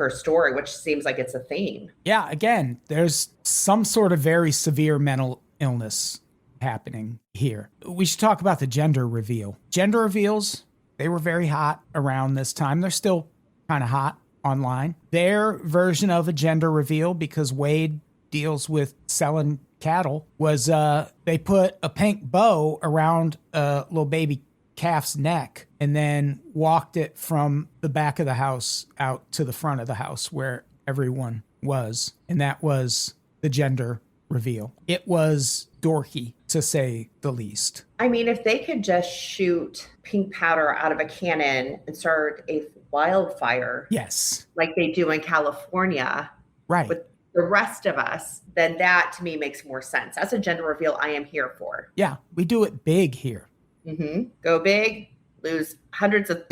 story, which seems like it's a theme. Yeah, again, there's some sort of very severe mental illness happening here. We should talk about the gender reveal. Gender reveals, they were very hot around this time. They're still kind of hot online. Their version of a gender reveal, because Wade deals with selling cattle, was they put a pink bow around a little baby calf's neck and then walked it from the back of the house out to the front of the house where everyone was. And that was the gender reveal. It was dorky, to say the least. I mean, if they could just shoot pink powder out of a cannon and start a wildfire, yes, like they do in California, right, with the rest of us, then that to me makes more sense. That's a gender reveal I am here for. Yeah, we do it big here. Mm-hmm. Go big, lose hundreds of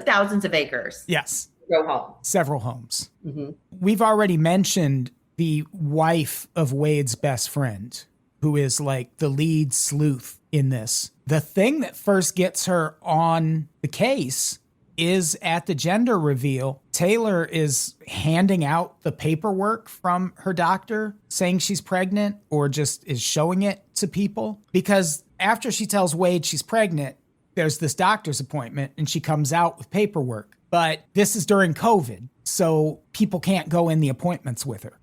thousands of acres. Yes. Go home. Several homes. Mm-hmm. We've already mentioned the wife of Wade's best friend, who is like the lead sleuth in this. The thing that first gets her on the case is at the gender reveal. Taylor is handing out the paperwork from her doctor saying she's pregnant, or just is showing it to people. Because after she tells Wade she's pregnant, there's this doctor's appointment and she comes out with paperwork. But this is during COVID, so people can't go in the appointments with her.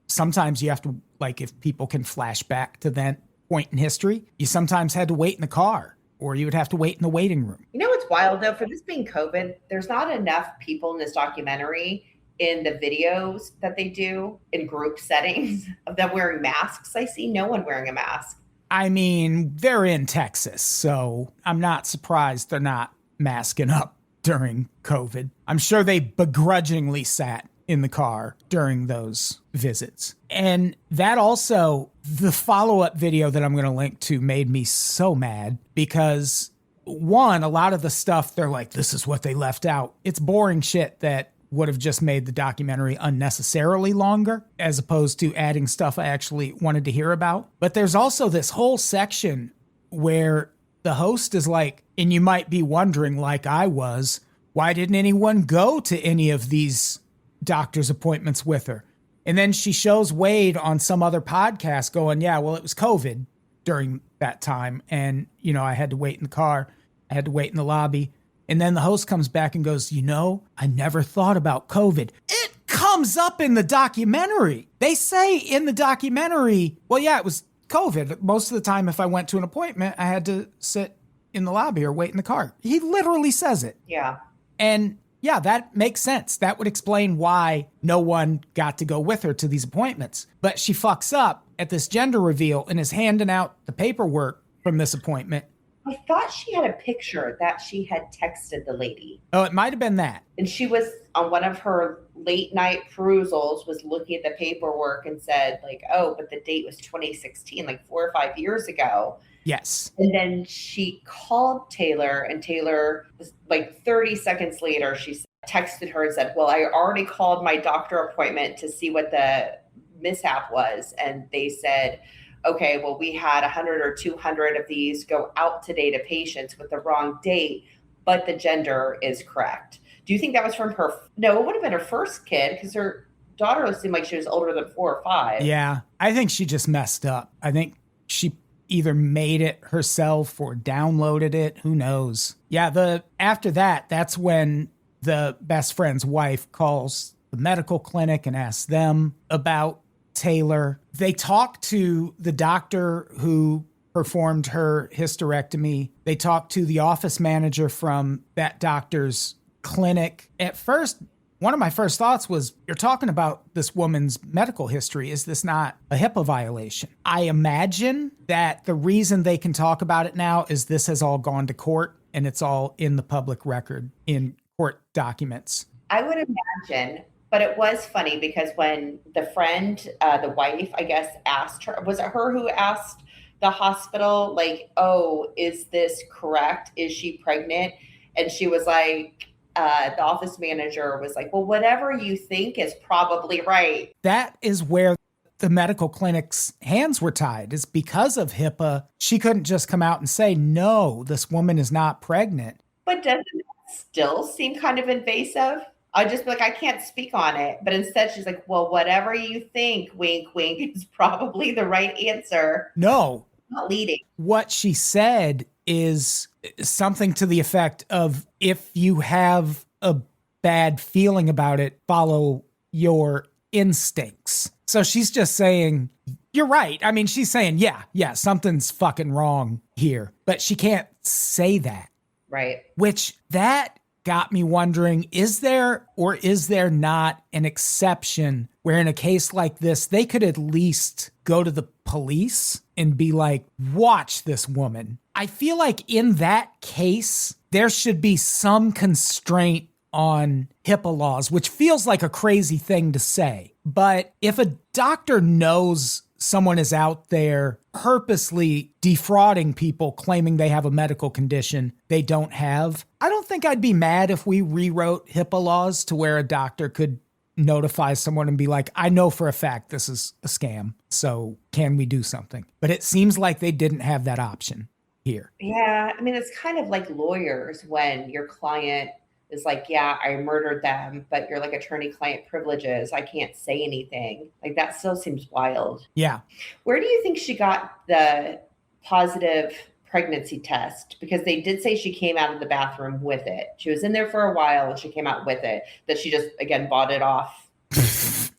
Sometimes you have to, like, if people can flash back to that point in history, you sometimes had to wait in the car, or you would have to wait in the waiting room. You know what's wild, though? For this being COVID, there's not enough people in this documentary in the videos that they do in group settings of them wearing masks. I see no one wearing a mask. I mean, they're in Texas, so I'm not surprised they're not masking up during COVID. I'm sure they begrudgingly sat in the car during those visits. And that also, the follow-up video that I'm going to link to made me so mad because, one, a lot of the stuff, they're like, this is what they left out. It's boring shit that would have just made the documentary unnecessarily longer, as opposed to adding stuff I actually wanted to hear about. But there's also this whole section where the host is like, and you might be wondering, like I was, why didn't anyone go to any of these doctor's appointments with her? And then she shows Wade on some other podcast going, yeah, well, it was COVID during that time. And, you know, I had to wait in the car. I had to wait in the lobby. And then the host comes back and goes, you know, I never thought about COVID. It comes up in the documentary. They say in the documentary, well, yeah, it was COVID. Most of the time, if I went to an appointment, I had to sit in the lobby or wait in the car. He literally says it. Yeah. And yeah, that makes sense. That would explain why no one got to go with her to these appointments. But she fucks up at this gender reveal and is handing out the paperwork from this appointment. I thought she had a picture that she had texted the lady. Oh, it might have been that. And she was on one of her late night perusals, was looking at the paperwork and said, like, oh, but the date was 2016, like 4 or 5 years ago. Yes. And then she called Taylor, and Taylor was like 30 seconds later, she texted her and said, well, I already called my doctor appointment to see what the mishap was. And they said, okay, well, we had 100 or 200 of these go out today to patients with the wrong date, but the gender is correct. Do you think that was from her? No, it would have been her first kid because her daughter seemed like she was older than 4 or 5. Yeah, I think she just messed up. I think she either made it herself or downloaded it. Who knows? Yeah, after that, that's when the best friend's wife calls the medical clinic and asks them about Taylor. They talk to the doctor who performed her hysterectomy. They talk to the office manager from that doctor's clinic. At first, one of my first thoughts was, you're talking about this woman's medical history. Is this not a HIPAA violation? I imagine that the reason they can talk about it now is this has all gone to court and it's all in the public record in court documents. I would imagine. But it was funny because when the friend, the wife, I guess, asked her, was it her who asked the hospital, like, oh, is this correct? Is she pregnant? And she was like, the office manager was like, well, whatever you think is probably right. That is where the medical clinic's hands were tied. It's because of HIPAA. She couldn't just come out and say, no, this woman is not pregnant. But doesn't that still seem kind of invasive? I'd just be like, I can't speak on it. But instead, she's like, well, whatever you think, wink, wink, is probably the right answer. No. Not leading. What she said is something to the effect of, if you have a bad feeling about it, follow your instincts. So she's just saying, you're right. I mean, she's saying, yeah, something's fucking wrong here. But she can't say that. Right. Which that got me wondering, is there or is there not an exception where in a case like this, they could at least go to the police and be like, watch this woman. I feel like in that case, there should be some constraint on HIPAA laws, which feels like a crazy thing to say. But if a doctor knows someone is out there purposely defrauding people, claiming they have a medical condition they don't have, I don't think I'd be mad if we rewrote HIPAA laws to where a doctor could notify someone and be like, I know for a fact this is a scam, so can we do something? But it seems like they didn't have that option here. Yeah, I mean, it's kind of like lawyers when your client is like, yeah, I murdered them, but you're like attorney-client privileges. I can't say anything. Like, that still seems wild. Yeah. Where do you think she got the positive pregnancy test? Because they did say she came out of the bathroom with it. She was in there for a while and she came out with it, that she just, again, bought it off.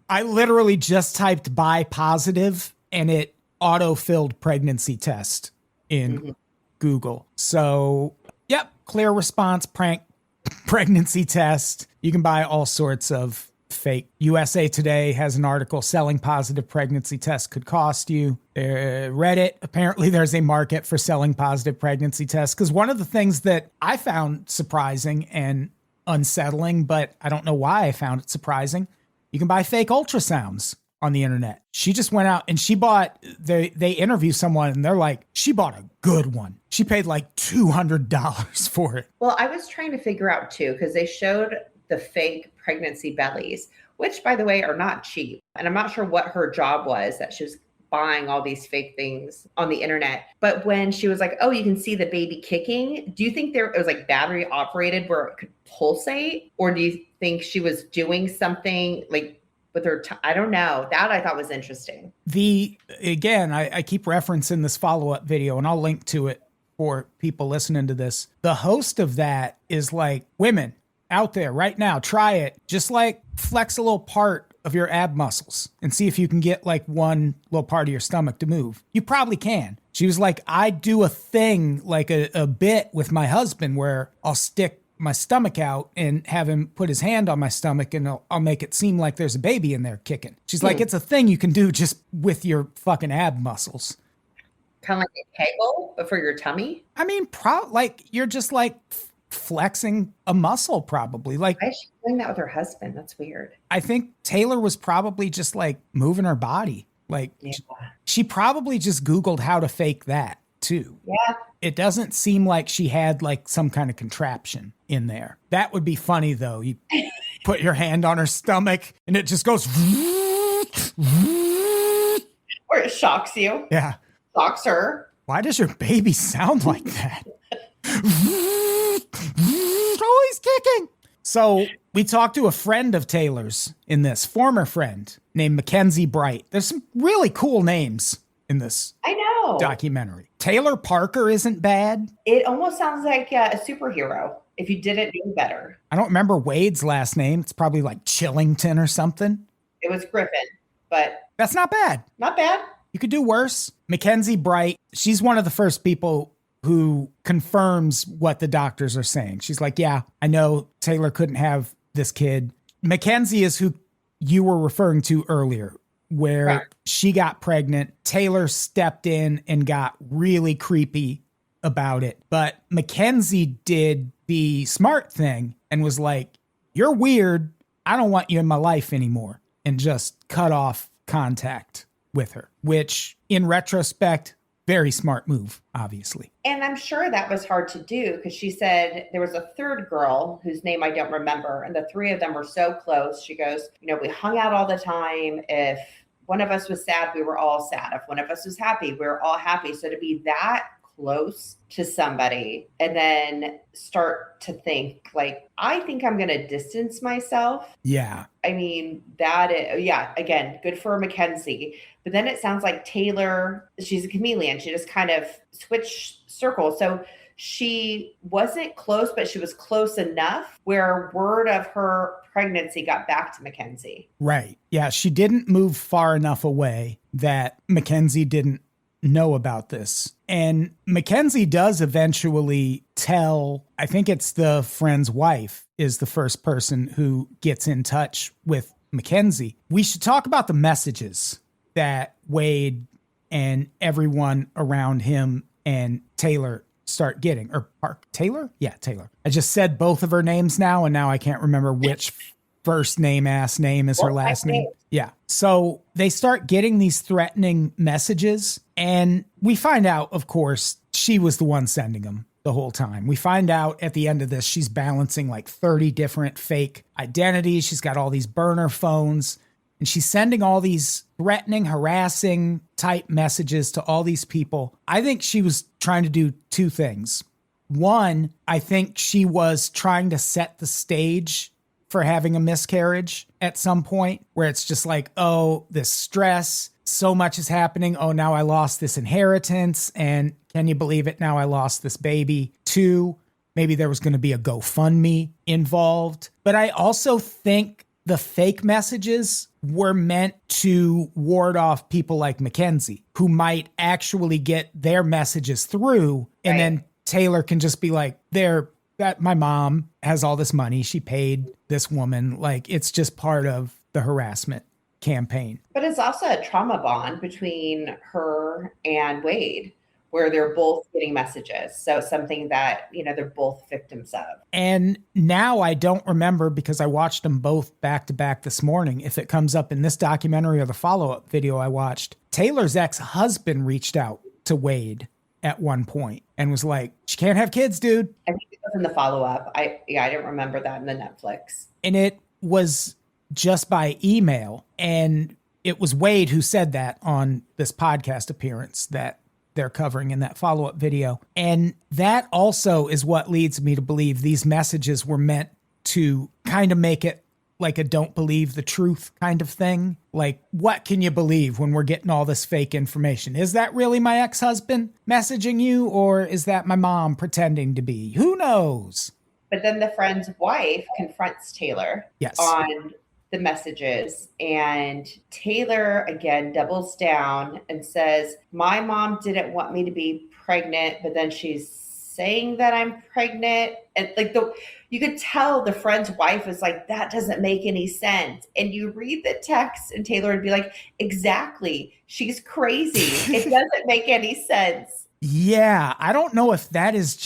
I literally just typed "by positive" and it auto-filled pregnancy test in Google. So, yep, clear response, pregnancy test. You can buy all sorts of fake. USA Today has an article, selling positive pregnancy tests could cost you. Reddit, apparently there's a market for selling positive pregnancy tests. Because one of the things that I found surprising and unsettling, but I don't know why I found it surprising, you can buy fake ultrasounds on the internet. She just went out and she bought, they interview someone and they're like, she bought a good one. She paid like $200 for it. Well, I was trying to figure out too, because they showed the fake pregnancy bellies, which by the way are not cheap. And I'm not sure what her job was, that she was buying all these fake things on the internet. But when she was like, oh, you can see the baby kicking, do you think it was like battery operated where it could pulsate? Or do you think she was doing something like with her, I don't know. That I thought was interesting. Again, I keep referencing this follow-up video and I'll link to it for people listening to this. The host of that is like, women out there right now, try it. Just like flex a little part of your ab muscles and see if you can get like one little part of your stomach to move. You probably can. She was like, I do a thing, like a bit with my husband where I'll stick my stomach out and have him put his hand on my stomach and I'll make it seem like there's a baby in there kicking. She's like, it's a thing you can do just with your fucking ab muscles. Kind of like a Kegel, but for your tummy? I mean, like you're just like flexing a muscle probably. Like, why is she doing that with her husband? That's weird. I think Taylor was probably just like moving her body. Like she probably just Googled how to fake that too. Yeah. It doesn't seem like she had like some kind of contraption in there. That would be funny though. You put your hand on her stomach and it just goes. Or it shocks you. Yeah. Shocks her. Why does your baby sound like that? Oh, he's kicking. So we talked to a friend of Taylor's in this, former friend named Mackenzie Bright. There's some really cool names in this documentary. Taylor Parker isn't bad. It almost sounds like a superhero if you didn't know better. I don't remember Wade's last name. It's probably like Chillington or something. It was Griffin, but that's not bad. Not bad. You could do worse. Mackenzie Bright, she's one of the first people who confirms what the doctors are saying. She's like, yeah, I know Taylor couldn't have this kid. Mackenzie is who you were referring to earlier, where she got pregnant. Taylor stepped in and got really creepy about it. But Mackenzie did the smart thing and was like, you're weird. I don't want you in my life anymore. And just cut off contact with her, which in retrospect, very smart move, obviously. And I'm sure that was hard to do because she said there was a third girl whose name I don't remember. And the three of them were so close. She goes, we hung out all the time. If one of us was sad, we were all sad. If one of us was happy, we were all happy. So to be that close to somebody and then start to think like, I think I'm going to distance myself. Yeah. I mean, that is, yeah, again, good for Mackenzie. But then it sounds like Taylor, she's a chameleon. She just kind of switched circles. So she wasn't close, but she was close enough where word of her pregnancy got back to Mackenzie. Right. Yeah. She didn't move far enough away that Mackenzie didn't know about this. And Mackenzie does eventually tell, I think it's the friend's wife is the first person who gets in touch with Mackenzie. We should talk about the messages that Wade and everyone around him and Taylor start getting. Or Taylor? Yeah, Taylor. I just said both of her names now, and now I can't remember which first name is her last name. Yeah. So they start getting these threatening messages, and we find out, of course, she was the one sending them the whole time. We find out at the end of this, she's balancing like 30 different fake identities. She's got all these burner phones, and she's sending all these threatening, harassing type messages to all these people. I think she was trying to do two things. One, I think she was trying to set the stage for having a miscarriage at some point where it's just like, oh, this stress, so much is happening. Oh, now I lost this inheritance. And can you believe it? Now I lost this baby. Two, maybe there was going to be a GoFundMe involved. But I also think the fake messages were meant to ward off people like Mackenzie, who might actually get their messages through. And then Taylor can just be like, that my mom has all this money. She paid this woman. Like, it's just part of the harassment campaign. But it's also a trauma bond between her and Wade, where they're both getting messages. So something that, they're both victims of. And now I don't remember, because I watched them both back to back this morning, if it comes up in this documentary or the follow-up video I watched. Taylor's ex-husband reached out to Wade at one point and was like, she can't have kids, dude. I think it was in the follow-up. I didn't remember that in the Netflix. And it was just by email. And it was Wade who said that on this podcast appearance that they're covering in that follow-up video. And that also is what leads me to believe these messages were meant to kind of make it like a don't believe the truth kind of thing. Like, what can you believe when we're getting all this fake information? Is that really my ex-husband messaging you, or is that my mom pretending to be? Who knows? But then the friend's wife confronts Taylor on the messages, and Taylor again doubles down and says, my mom didn't want me to be pregnant, but then she's saying that I'm pregnant. And like you could tell the friend's wife was like, that doesn't make any sense. And you read the text and Taylor would be like, exactly. She's crazy. It doesn't make any sense. Yeah. I don't know if that is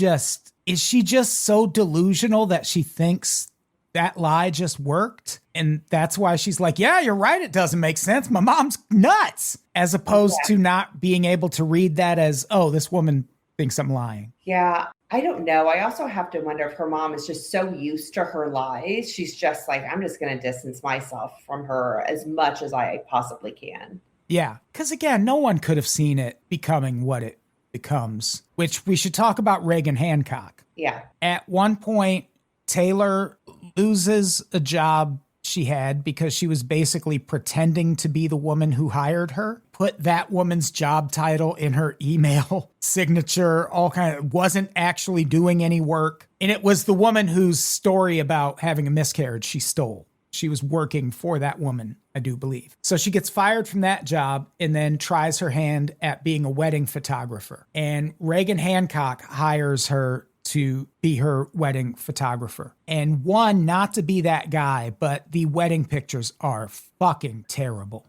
she just so delusional that she thinks that lie just worked? And that's why she's like, yeah, you're right. It doesn't make sense. My mom's nuts. As opposed to not being able to read that as, oh, this woman thinks I'm lying. Yeah. I don't know. I also have to wonder if her mom is just so used to her lies. She's just like, I'm just going to distance myself from her as much as I possibly can. Yeah. Because again, no one could have seen it becoming what it becomes, which we should talk about Reagan Hancock. Yeah. At one point, Taylor loses a job she had because she was basically pretending to be the woman who hired her, put that woman's job title in her email signature, wasn't actually doing any work. And it was the woman whose story about having a miscarriage she stole. She was working for that woman, I do believe. So she gets fired from that job and then tries her hand at being a wedding photographer. And Reagan Hancock hires her to be her wedding photographer. And one, not to be that guy, but the wedding pictures are fucking terrible.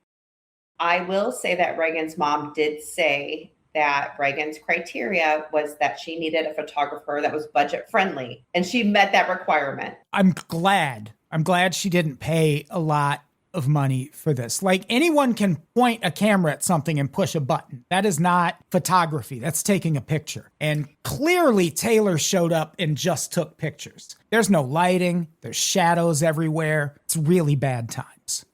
I will say that Reagan's mom did say that Reagan's criteria was that she needed a photographer that was budget friendly, and she met that requirement. I'm glad she didn't pay a lot of money for this. Like, anyone can point a camera at something and push a button. That is not photography. That's taking a picture. And clearly Taylor showed up and just took pictures. There's no lighting. There's shadows everywhere. It's really bad times.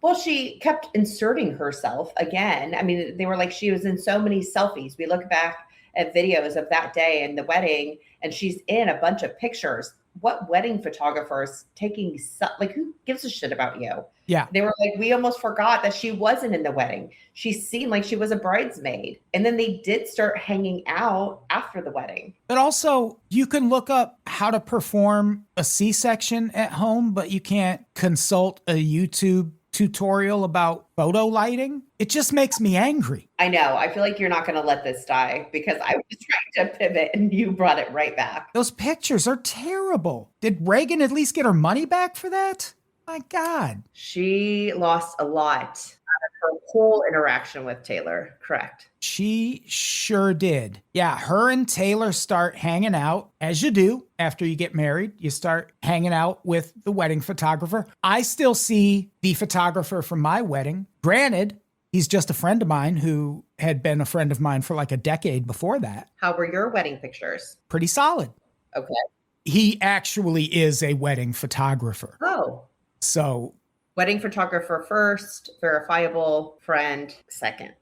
Well, she kept inserting herself again. I mean, they were like, she was in so many selfies. We look back at videos of that day and the wedding, and she's in a bunch of pictures. What wedding photographers taking, like, who gives a shit about you? Yeah. They were like, we almost forgot that she wasn't in the wedding. She seemed like she was a bridesmaid. And then they did start hanging out after the wedding. But also, you can look up how to perform a C-section at home, but you can't consult a YouTube tutorial about photo lighting. It just makes me angry. I know. I feel like you're not going to let this die because I was trying to pivot and you brought it right back. Those pictures are terrible. Did Reagan at least get her money back for that? My God. She lost a lot out of her whole interaction with Taylor. Correct. She sure did. Yeah, her and Taylor start hanging out, as you do after you get married. You start hanging out with the wedding photographer. I still see the photographer from my wedding. Granted, he's just a friend of mine who had been a friend of mine for like a decade before that. How were your wedding pictures? Pretty solid. Okay. He actually is a wedding photographer. Oh. So wedding photographer first, verifiable friend second.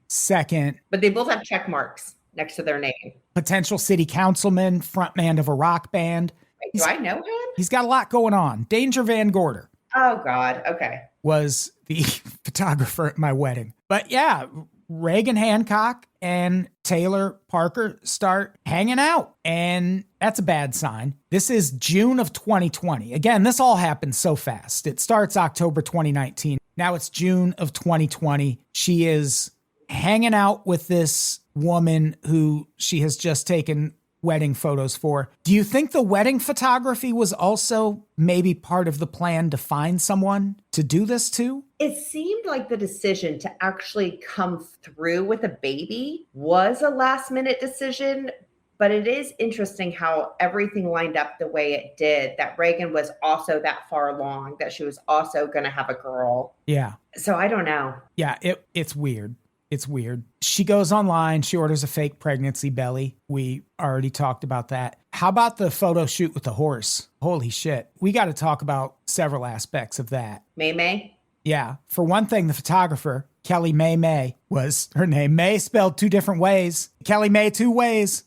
But they both have check marks next to their name. Potential city councilman, frontman of a rock band. Wait, do I know him? He's got a lot going on. Danger Van Gorder. Oh, God. Okay. Was the photographer at my wedding. But yeah, Reagan Hancock and Taylor Parker start hanging out. And that's a bad sign. This is June of 2020. Again, this all happened so fast. It starts October 2019. Now it's June of 2020. She is hanging out with this woman who she has just taken wedding photos for. Do you think the wedding photography was also maybe part of the plan to find someone to do this to? It seemed like the decision to actually come through with a baby was a last minute decision, but it is interesting how everything lined up the way it did, that Reagan was also that far along, that she was also going to have a girl. Yeah. So I don't know. Yeah, it's weird. It's weird. She goes online. She orders a fake pregnancy belly. We already talked about that. How about the photo shoot with the horse? Holy shit. We got to talk about several aspects of that. May? Yeah. For one thing, the photographer, Kelly May, was her name. May spelled two different ways. Kelly May two ways.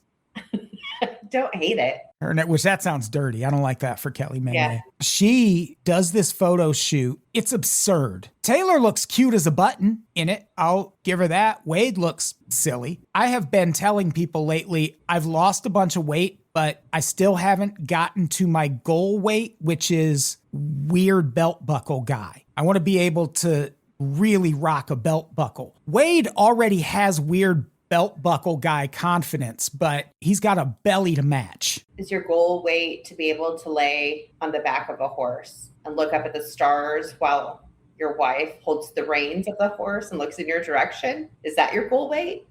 Don't hate it. Which that sounds dirty. I don't like that for Kelly May. Yeah. She does this photo shoot. It's absurd. Taylor looks cute as a button in it. I'll give her that. Wade looks silly. I have been telling people lately, I've lost a bunch of weight, but I still haven't gotten to my goal weight, which is weird belt buckle guy. I want to be able to really rock a belt buckle. Wade already has weird belt buckle guy confidence, but he's got a belly to match. Is your goal weight to be able to lay on the back of a horse and look up at the stars while your wife holds the reins of the horse and looks in your direction? Is that your goal weight?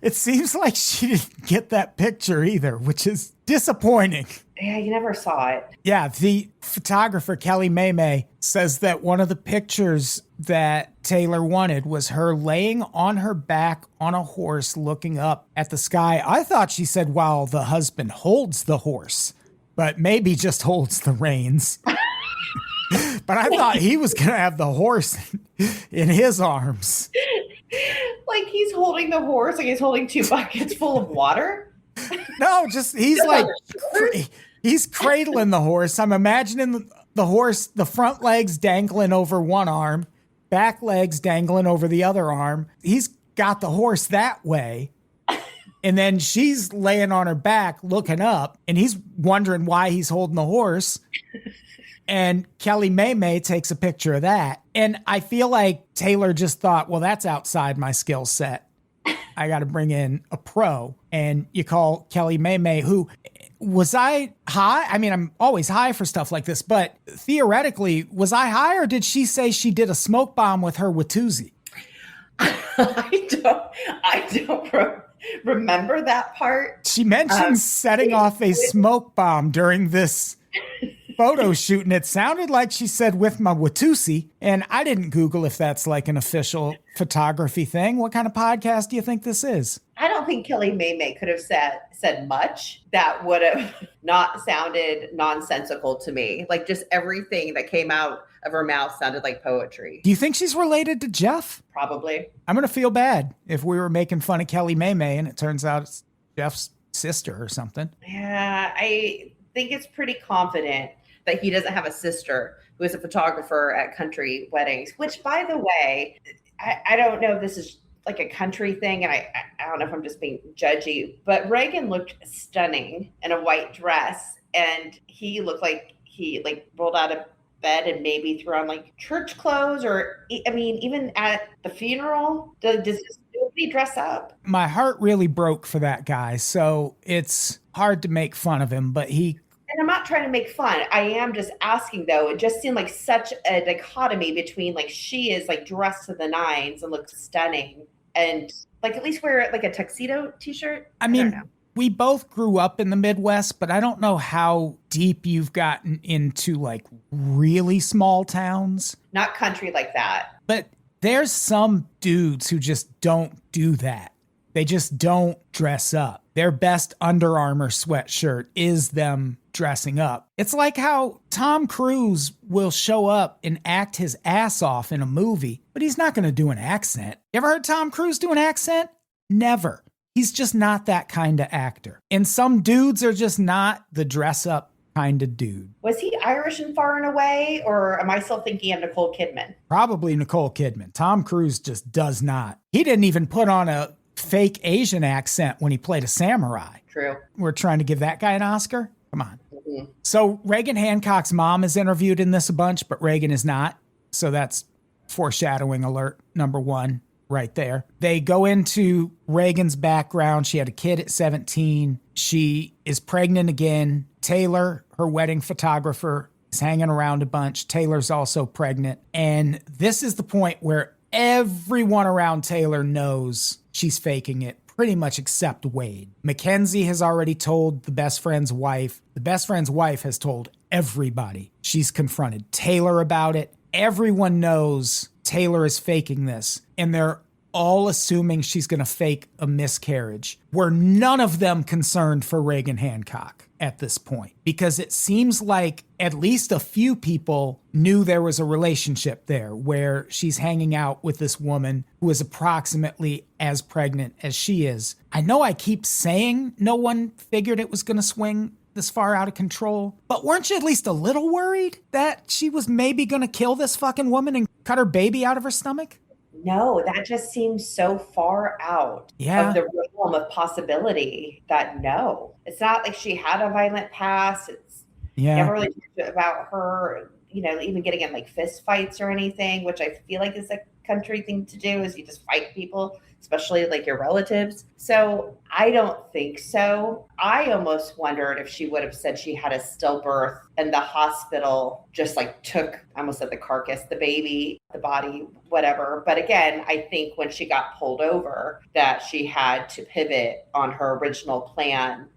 It seems like she didn't get that picture either, which is disappointing. Yeah, you never saw it. Yeah, the photographer, Kelly May, says that one of the pictures that Taylor wanted was her laying on her back on a horse looking up at the sky. I thought she said while the husband holds the horse, but maybe just holds the reins. But I thought he was going to have the horse in his arms. Like he's holding the horse, like he's holding 2 buckets full of water? No, just he's like, he's cradling the horse. I'm imagining the horse, the front legs dangling over one arm, back legs dangling over the other arm. He's got the horse that way. And then she's laying on her back looking up, and he's wondering why he's holding the horse. And Kelly May takes a picture of that. And I feel like Taylor just thought, well, that's outside my skill set. I got to bring in a pro. And you call Kelly May, who was I high? I mean, I'm always high for stuff like this, but theoretically, was I high, or did she say she did a smoke bomb with her Watusi? I don't remember that part. She mentions setting off a smoke bomb during this photo shoot, and it sounded like she said with my Watusi. And I didn't Google if that's like an official photography thing. What kind of podcast do you think this is? I don't think Kelly May could have said much that would have not sounded nonsensical to me. Like just everything that came out of her mouth sounded like poetry. Do you think she's related to Jeff? Probably. I'm going to feel bad if we were making fun of Kelly May and it turns out it's Jeff's sister or something. Yeah, I think it's pretty confident that he doesn't have a sister who is a photographer at country weddings, which, by the way, I don't know if this is like a country thing, and I don't know if I'm just being judgy, but Reagan looked stunning in a white dress, and he looked like he like rolled out of bed and maybe threw on like church clothes, or I mean, even at the funeral, does nobody dress up? My heart really broke for that guy, so it's hard to make fun of him, but he... And I'm not trying to make fun. I am just asking, though. It just seemed like such a dichotomy between like she is like dressed to the nines and looks stunning, and like at least wear like a tuxedo t-shirt. I mean, we both grew up in the Midwest, but I don't know how deep you've gotten into like really small towns. Not country like that. But there's some dudes who just don't do that. They just don't dress up. Their best Under Armour sweatshirt is them dressing up. It's like how Tom Cruise will show up and act his ass off in a movie, but he's not going to do an accent. You ever heard Tom Cruise do an accent? Never. He's just not that kind of actor. And some dudes are just not the dress up kind of dude. Was he Irish in Far and Away, or am I still thinking of Nicole Kidman? Probably Nicole Kidman. Tom Cruise just does not. He didn't even put on a fake Asian accent when he played a samurai. True. We're trying to give that guy an Oscar? Come on. Mm-hmm. So Reagan Hancock's mom is interviewed in this a bunch, but Reagan is not. So that's foreshadowing alert number one right there. They go into Reagan's background. She had a kid at 17. She is pregnant again. Taylor, her wedding photographer, is hanging around a bunch. Taylor's also pregnant. And this is the point where everyone around Taylor knows she's faking it, pretty much except Wade. Mackenzie has already told the best friend's wife. The best friend's wife has told everybody. She's confronted Taylor about it. Everyone knows Taylor is faking this, and they're all assuming she's going to fake a miscarriage. Were none of them concerned for Reagan Hancock at this point, because it seems like at least a few people knew there was a relationship there where she's hanging out with this woman who is approximately as pregnant as she is. I know I keep saying no one figured it was going to swing this far out of control, but weren't you at least a little worried that she was maybe going to kill this fucking woman and cut her baby out of her stomach? No, that just seems so far out of the realm of possibility that no. It's not like she had a violent past. It's never really about her, you know, even getting in like fist fights or anything, which I feel like is a country thing to do, is you just fight people, especially like your relatives. So I don't think so. I almost wondered if she would have said she had a stillbirth and the hospital just like took, I almost said the carcass, the baby, the body, whatever. But again, I think when she got pulled over that she had to pivot on her original plan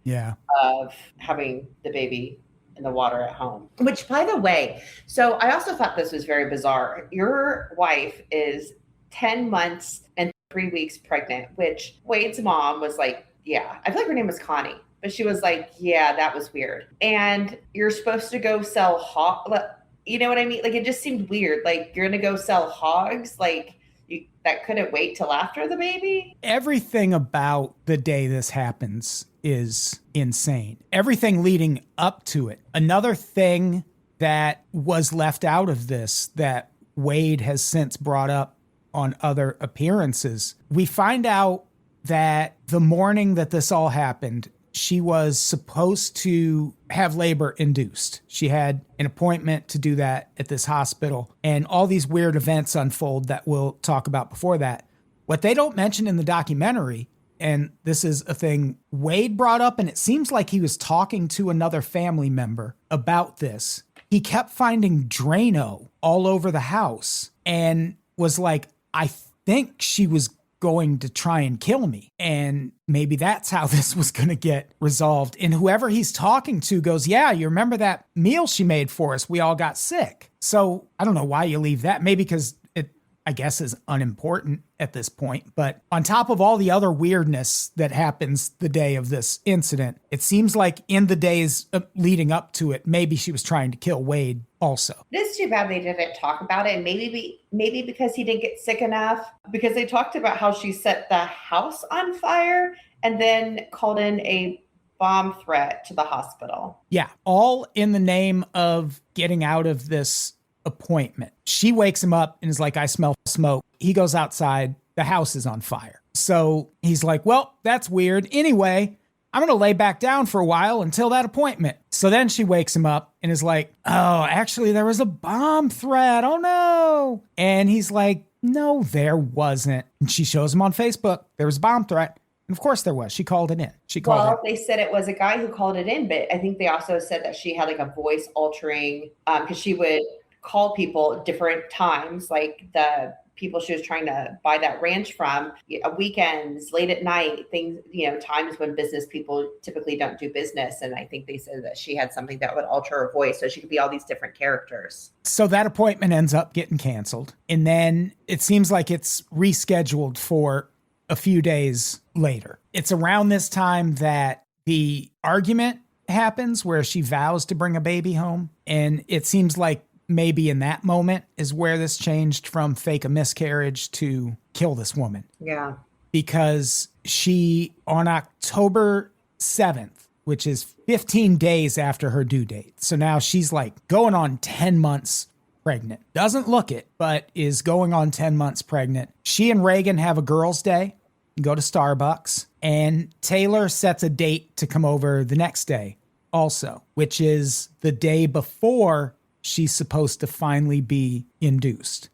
of having the baby in the water at home. Which, by the way, so I also thought this was very bizarre. Your wife is 10 months and 3 weeks pregnant, which Wade's mom was like, yeah, I feel like her name was Connie, but she was like, yeah, that was weird. And you're supposed to go sell you know what I mean? Like, it just seemed weird. Like, you're going to go sell hogs? Like, that couldn't wait till after the baby? Everything about the day this happens is insane. Everything leading up to it. Another thing that was left out of this that Wade has since brought up on other appearances, we find out that the morning that this all happened, she was supposed to have labor induced. She had an appointment to do that at this hospital, and all these weird events unfold that we'll talk about before that. What they don't mention in the documentary, and this is a thing Wade brought up, and it seems like he was talking to another family member about this. He kept finding Drano all over the house and was like, I think she was going to try and kill me. And maybe that's how this was going to get resolved. And whoever he's talking to goes, yeah, you remember that meal she made for us? We all got sick. So I don't know why you leave that. Maybe because it, I guess, is unimportant at this point. But on top of all the other weirdness that happens the day of this incident, it seems like in the days leading up to it, maybe she was trying to kill Wade also. It is too bad they didn't talk about it. And maybe because he didn't get sick enough, because they talked about how she set the house on fire and then called in a bomb threat to the hospital. Yeah, all in the name of getting out of this appointment. She wakes him up and is like, I smell smoke. He goes outside. The house is on fire. So he's like, well, that's weird. Anyway, I'm going to lay back down for a while until that appointment. So then she wakes him up and is like, oh, actually, there was a bomb threat. Oh, no. And he's like, no, there wasn't. And she shows him on Facebook. There was a bomb threat. And of course there was. She called it in. They said it was a guy who called it in, but I think they also said that she had like a voice altering, because she would call people at different times, like the people she was trying to buy that ranch from, weekends, late at night, things, times when business people typically don't do business. And I think they said that she had something that would alter her voice so she could be all these different characters. So that appointment ends up getting canceled. And then it seems like it's rescheduled for a few days later. It's around this time that the argument happens where she vows to bring a baby home. And it seems like maybe in that moment is where this changed from fake a miscarriage to kill this woman. Yeah. Because she, on October 7th, which is 15 days after her due date. So now she's like going on 10 months pregnant. Doesn't look it, but is going on 10 months pregnant. She and Reagan have a girls' day, go to Starbucks, and Taylor sets a date to come over the next day also, which is the day before she's supposed to finally be induced.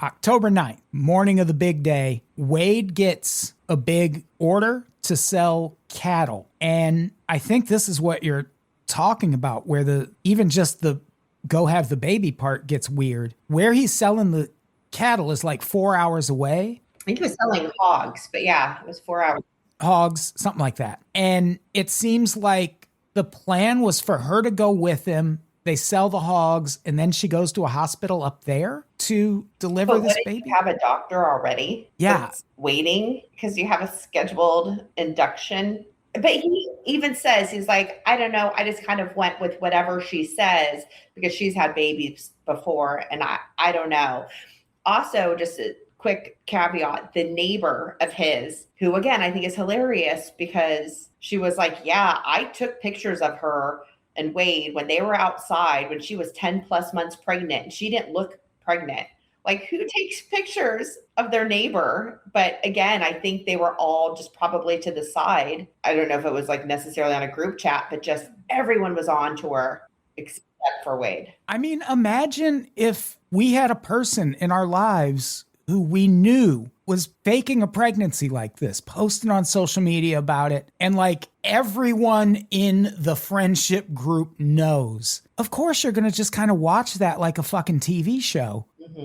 October 9th, morning of the big day, Wade gets a big order to sell cattle. And I think this is what you're talking about, where even just the go have the baby part gets weird. Where he's selling the cattle is like 4 hours away. I think he was selling hogs, but yeah, it was 4 hours. Hogs, something like that. And it seems like the plan was for her to go with him. They sell the hogs, and then she goes to a hospital up there to deliver this baby. You have a doctor already? Yeah. Waiting because you have a scheduled induction. But he even says, he's like, I don't know. I just kind of went with whatever she says because she's had babies before, and I don't know. Also, just a quick caveat, the neighbor of his, who again, I think is hilarious because she was like, yeah, I took pictures of her and Wade when they were outside when she was 10 plus months pregnant and she didn't look pregnant. Like, who takes pictures of their neighbor? But again, I think they were all just probably to the side. I don't know if it was like necessarily on a group chat, but just everyone was on to her except for Wade. I mean, imagine if we had a person in our lives who we knew was faking a pregnancy like this, posting on social media about it, and like everyone in the friendship group knows. Of course, you're going to just kind of watch that like a fucking TV show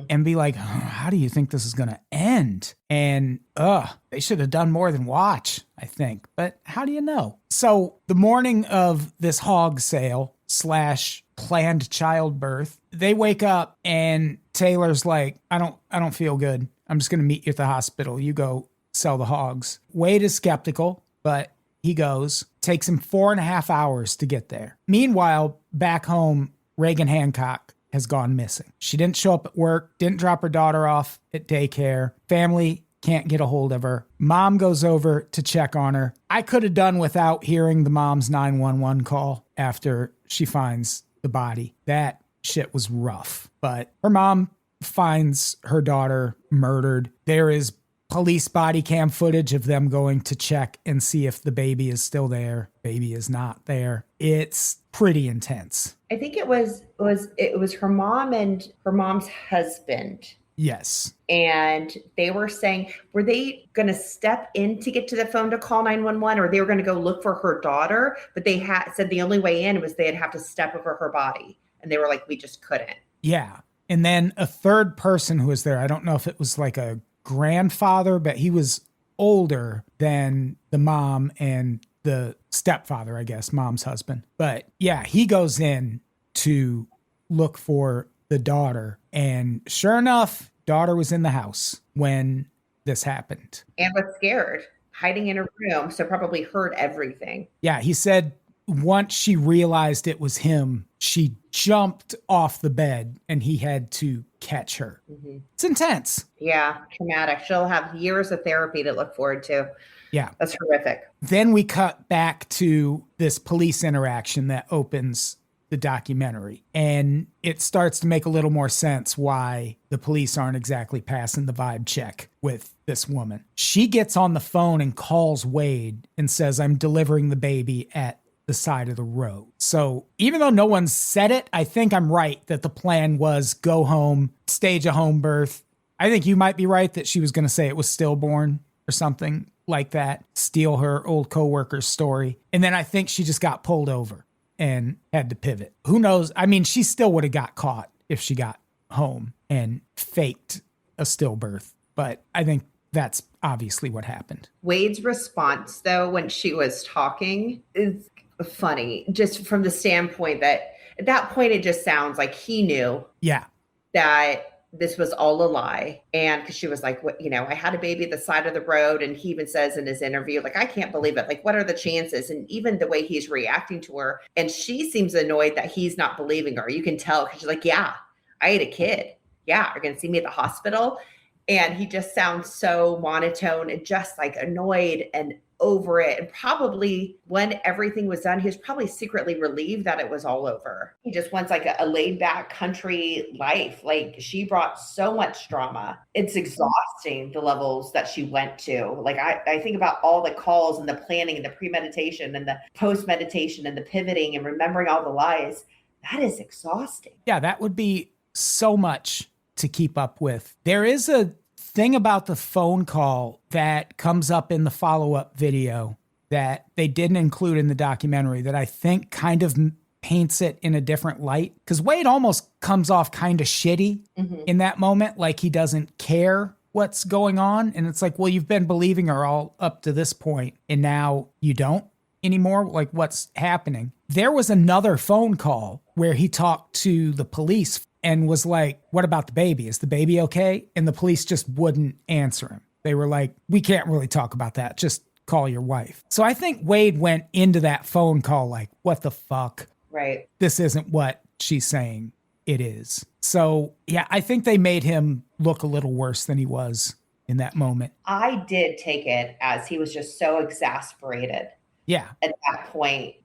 and be like, how do you think this is going to end? And they should have done more than watch, I think. But how do you know? So the morning of this hog sale / planned childbirth, they wake up and Taylor's like, I don't feel good. I'm just going to meet you at the hospital. You go sell the hogs. Wade is skeptical, but he goes. Takes him 4.5 hours to get there. Meanwhile, back home, Reagan Hancock has gone missing. She didn't show up at work, didn't drop her daughter off at daycare. Family can't get a hold of her. Mom goes over to check on her. I could have done without hearing the mom's 911 call after she finds the body. That shit was rough. But her mom finds her daughter murdered. There is police body cam footage of them going to check and see if the baby is still there. Baby is not there. It's pretty intense. I think it was her mom and her mom's husband. Yes. And they were saying, were they going to step in to get to the phone to call 911, or they were going to go look for her daughter? But they said the only way in was they'd have to step over her body. And they were like, we just couldn't. Yeah. And then a third person who was there, I don't know if it was like a grandfather, but he was older than the mom and the stepfather, I guess, mom's husband. But yeah, he goes in to look for the daughter. And sure enough, daughter was in the house when this happened. And was scared, hiding in a room, so probably heard everything. Yeah, he said once she realized it was him, she jumped off the bed and he had to catch her. Mm-hmm. It's intense. Yeah, traumatic. She'll have years of therapy to look forward to. Yeah. That's horrific. Then we cut back to this police interaction that opens the documentary. And it starts to make a little more sense why the police aren't exactly passing the vibe check with this woman. She gets on the phone and calls Wade and says, I'm delivering the baby at the side of the road. So even though no one said it, I think I'm right that the plan was go home, stage a home birth. I think you might be right that she was going to say it was stillborn or something like that, steal her old coworker's story. And then I think she just got pulled over and had to pivot. Who knows? I mean, she still would have got caught if she got home and faked a stillbirth. But I think that's obviously what happened. Wade's response, though, when she was talking is funny, just from the standpoint that at that point, it just sounds like he knew that this was all a lie. And because she was like, what, I had a baby at the side of the road. And he even says in his interview, like, I can't believe it. Like, what are the chances? And even the way he's reacting to her. And she seems annoyed that he's not believing her. You can tell because she's like, yeah, I had a kid. Yeah, you're going to see me at the hospital. And he just sounds so monotone and just like annoyed and over it. And probably when everything was done, he was probably secretly relieved that it was all over. He just wants like a laid back country life. Like she brought so much drama. It's exhausting, the levels that she went to. Like I think about all the calls and the planning and the premeditation and the post-meditation and the pivoting and remembering all the lies. That is exhausting. Yeah, that would be so much to keep up with. There is a thing about the phone call that comes up in the follow-up video that they didn't include in the documentary that I think kind of paints it in a different light. Because Wade almost comes off kind of shitty in that moment, like he doesn't care what's going on. And it's like, well, you've been believing her all up to this point, and now you don't anymore. Like, what's happening? There was another phone call where he talked to the police and was like, what about the baby? Is the baby okay? And the police just wouldn't answer him. They were like, we can't really talk about that. Just call your wife. So I think Wade went into that phone call like, what the fuck? Right. This isn't what she's saying it is. So yeah, I think they made him look a little worse than he was in that moment. I did take it as he was just so exasperated. Yeah. At that point,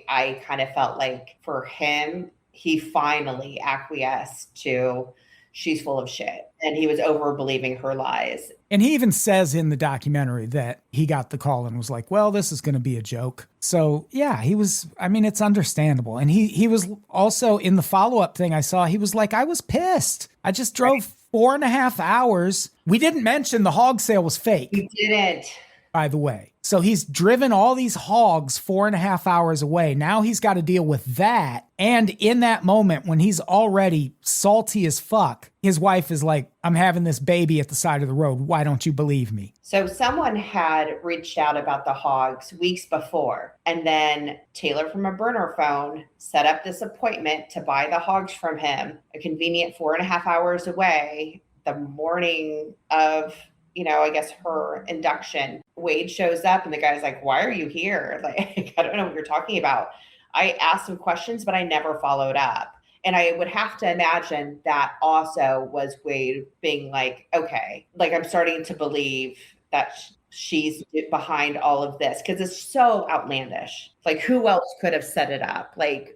I kind of felt like for him, he finally acquiesced to she's full of shit. And he was over believing her lies. And he even says in the documentary that he got the call and was like, well, this is going to be a joke. So yeah, it's understandable. And he was also in the follow-up thing I saw, he was like, I was pissed. I just drove 4.5 hours. We didn't mention the hog sale was fake. We didn't. By the way. So he's driven all these hogs 4.5 hours away. Now he's got to deal with that. And in that moment, when he's already salty as fuck, his wife is like, I'm having this baby at the side of the road. Why don't you believe me? So someone had reached out about the hogs weeks before. And then Taylor from a burner phone set up this appointment to buy the hogs from him, a convenient 4.5 hours away, the morning of I guess her induction. Wade shows up and the guy's like, why are you here? Like, I don't know what you're talking about. I asked some questions, but I never followed up. And I would have to imagine that also was Wade being like, okay, like I'm starting to believe that she's behind all of this because it's so outlandish. Like who else could have set it up? Like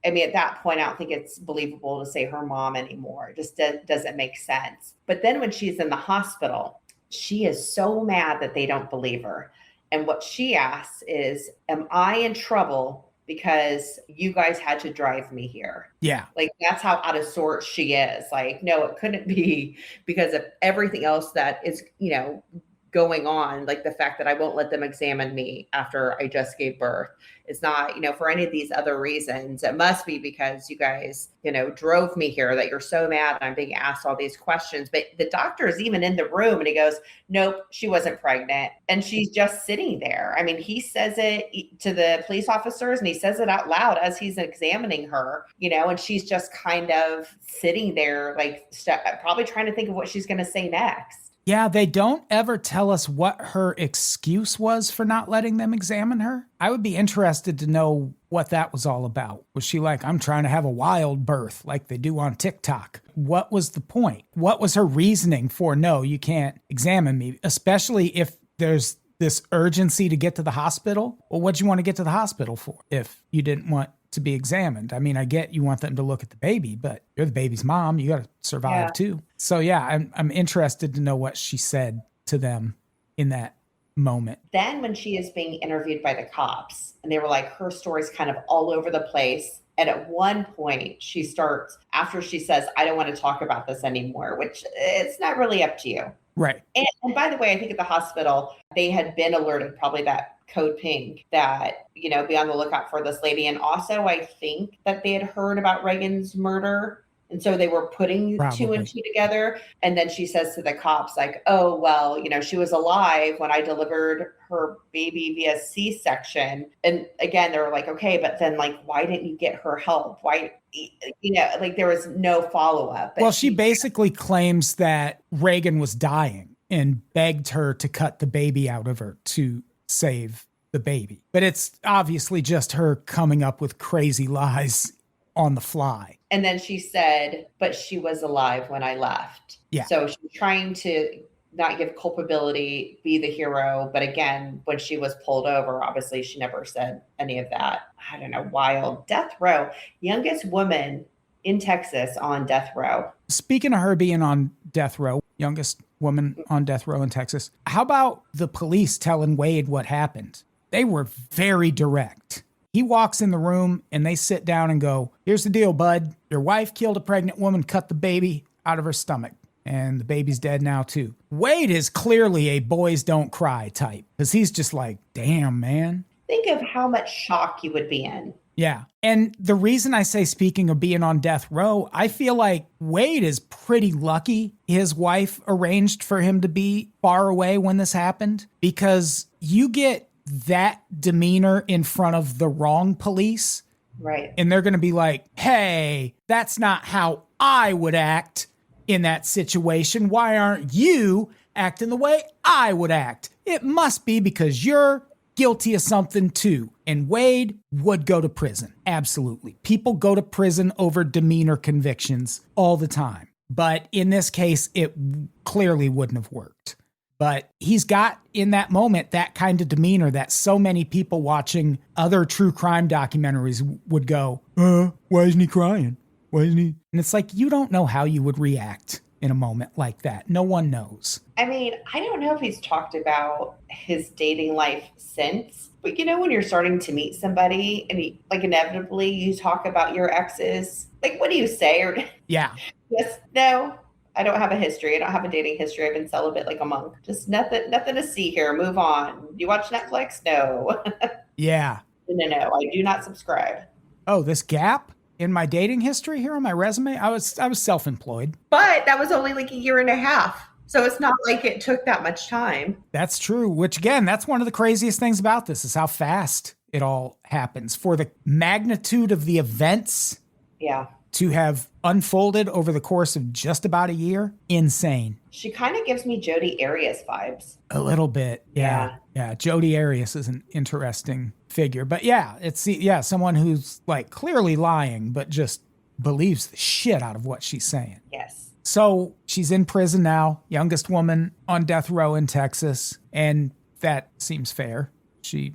at that point, I don't think it's believable to say her mom anymore. It just doesn't make sense. But then when she's in the hospital, she is so mad that they don't believe her. And what she asks is, am I in trouble because you guys had to drive me here? Yeah. Like that's how out of sorts she is. Like, no, it couldn't be because of everything else that is, going on, like the fact that I won't let them examine me after I just gave birth. It's not, for any of these other reasons. It must be because you guys, drove me here, that you're so mad I'm being asked all these questions. But the doctor is even in the room and he goes, nope, she wasn't pregnant. And she's just sitting there. I mean, he says it to the police officers and he says it out loud as he's examining her, and she's just kind of sitting there, like probably trying to think of what she's going to say next. Yeah, they don't ever tell us what her excuse was for not letting them examine her. I would be interested to know what that was all about. Was she like, I'm trying to have a wild birth like they do on TikTok? What was the point? What was her reasoning for, no, you can't examine me, especially if there's this urgency to get to the hospital? Well, what'd you want to get to the hospital for if you didn't want to be examined? I mean, I get you want them to look at the baby, but you're the baby's mom. You got to survive too. So yeah, I'm interested to know what she said to them in that moment. Then when she is being interviewed by the cops and they were like, her story's kind of all over the place. And at one point she starts, after she says, I don't want to talk about this anymore, which it's not really up to you. Right. And by the way, I think at the hospital, they had been alerted, probably that Code Pink, that, be on the lookout for this lady. And also, I think that they had heard about Reagan's murder. And so they were putting two and two together. And then she says to the cops, like, oh, well, she was alive when I delivered her baby via C-section. And again, they were like, okay, but then like, why didn't you get her help? Why, like there was no follow-up. Well, she basically claims that Reagan was dying and begged her to cut the baby out of her to save the baby. But it's obviously just her coming up with crazy lies on the fly. And then she said, but she was alive when I left. Yeah. So she's trying to not give culpability, be the hero. But again, when she was pulled over, obviously she never said any of that. I don't know, wild. Death row. Youngest woman in Texas on death row. Speaking of her being on death row, youngest woman on death row in Texas, how about the police telling Wade what happened? They were very direct. He walks in the room and they sit down and go, here's the deal, bud. Your wife killed a pregnant woman, cut the baby out of her stomach. And the baby's dead now too. Wade is clearly a boys don't cry type because he's just like, damn, man. Think of how much shock you would be in. Yeah. And the reason I say, speaking of being on death row, I feel like Wade is pretty lucky his wife arranged for him to be far away when this happened, because you get that demeanor in front of the wrong police. Right. And they're going to be like, hey, that's not how I would act in that situation. Why aren't you acting the way I would act? It must be because you're guilty of something too. And Wade would go to prison. Absolutely. People go to prison over demeanor convictions all the time. But in this case, it clearly wouldn't have worked. But he's got in that moment that kind of demeanor that so many people watching other true crime documentaries would go, why isn't he crying? Why isn't he? And it's like, you don't know how you would react in a moment like that. No one knows. I mean, I don't know if he's talked about his dating life since, but when you're starting to meet somebody and inevitably you talk about your exes, like, what do you say? Or yeah. Yes, no. I don't have a history. I don't have a dating history. I've been celibate like a monk. Just nothing to see here. Move on. You watch Netflix? No. Yeah. No. I do not subscribe. Oh, this gap in my dating history here on my resume? I was self-employed. But that was only like a year and a half. So it's not like it took that much time. That's true. Which again, that's one of the craziest things about this is how fast it all happens. For the magnitude of the events. Yeah. To have unfolded over the course of just about a year, insane. She kind of gives me Jodi Arias vibes. A little bit, yeah. Jodi Arias is an interesting figure, but yeah, it's someone who's like clearly lying, but just believes the shit out of what she's saying. Yes. So she's in prison now, youngest woman on death row in Texas, and that seems fair. She,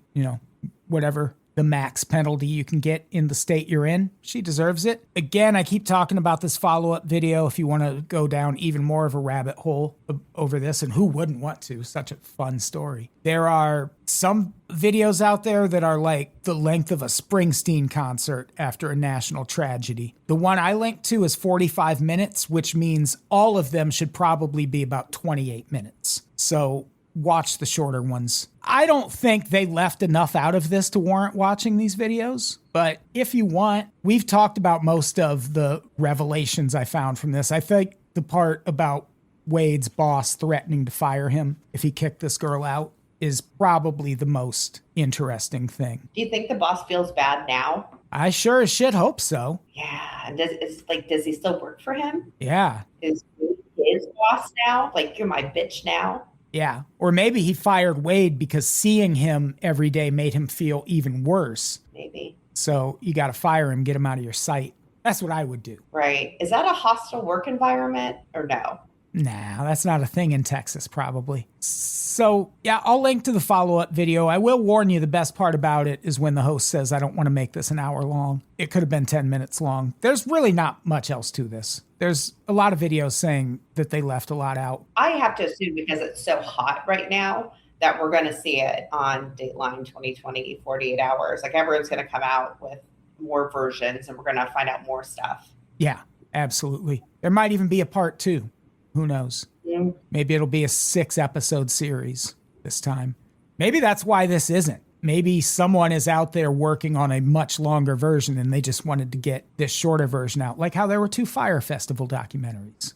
whatever the max penalty you can get in the state you're in, she deserves it. Again, I keep talking about this follow-up video if you want to go down even more of a rabbit hole over this, and who wouldn't want to? Such a fun story. There are some videos out there that are like the length of a Springsteen concert after a national tragedy. The one I linked to is 45 minutes, which means all of them should probably be about 28 minutes. So watch the shorter ones. I don't think they left enough out of this to warrant watching these videos, but if you want, we've talked about most of the revelations I found from this. I think the part about Wade's boss threatening to fire him if he kicked this girl out is probably the most interesting thing. Do you think the boss feels bad now? I sure as shit hope so. Yeah. And does he still work for him? Yeah. Is he his boss now? Like, you're my bitch now? Yeah. Or maybe he fired Wade because seeing him every day made him feel even worse. Maybe. So you got to fire him, get him out of your sight. That's what I would do. Right. Is that a hostile work environment or no? Nah, that's not a thing in Texas, probably. So, yeah, I'll link to the follow-up video. I will warn you, the best part about it is when the host says, I don't want to make this an hour long. It could have been 10 minutes long. There's really not much else to this. There's a lot of videos saying that they left a lot out. I have to assume because it's so hot right now that we're going to see it on Dateline 2020, 48 hours. Like, everyone's going to come out with more versions and we're going to find out more stuff. Yeah, absolutely. There might even be a part 2. Who knows? Yeah. Maybe it'll be a 6-episode series this time. Maybe that's why this isn't. Maybe someone is out there working on a much longer version and they just wanted to get this shorter version out, like how there were 2 Fire Festival documentaries.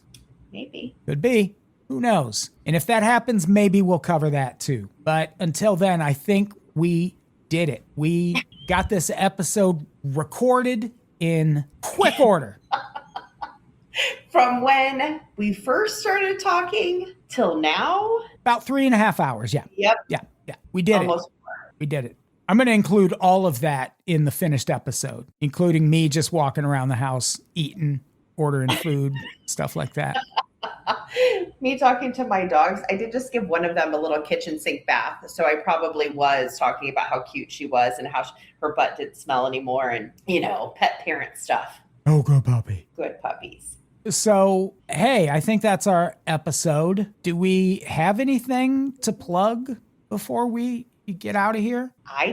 Maybe. Could be. Who knows? And if that happens, maybe we'll cover that too. But until then, I think we did it. We got this episode recorded in quick order. From when we first started talking till now? About 3.5 hours, yeah. Yep. Yeah. We did Almost it. We did it. I'm going to include all of that in the finished episode, including me just walking around the house, eating, ordering food, stuff like that. Me talking to my dogs. I did just give one of them a little kitchen sink bath. So I probably was talking about how cute she was and how her butt didn't smell anymore and, pet parent stuff. Oh, good puppy. Good puppies. So, hey, I think that's our episode. Do we have anything to plug before we get out of here? I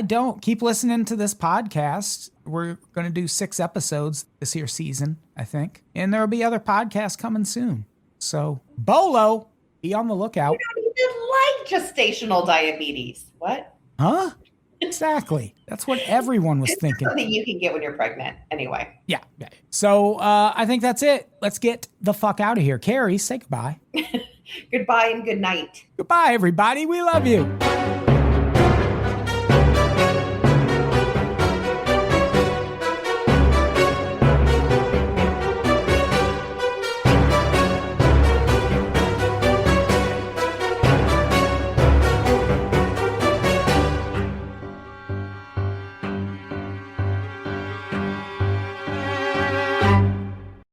don't. Keep listening to this podcast. We're going to do 6 episodes this here season, I think. And there'll be other podcasts coming soon. So, Bolo, be on the lookout. You don't even like gestational diabetes. What? Huh? Exactly. That's what everyone was thinking. Something you can get when you're pregnant. Anyway. Yeah. So I think that's it. Let's get the fuck out of here. Kari, say goodbye. Goodbye and good night. Goodbye, everybody. We love you.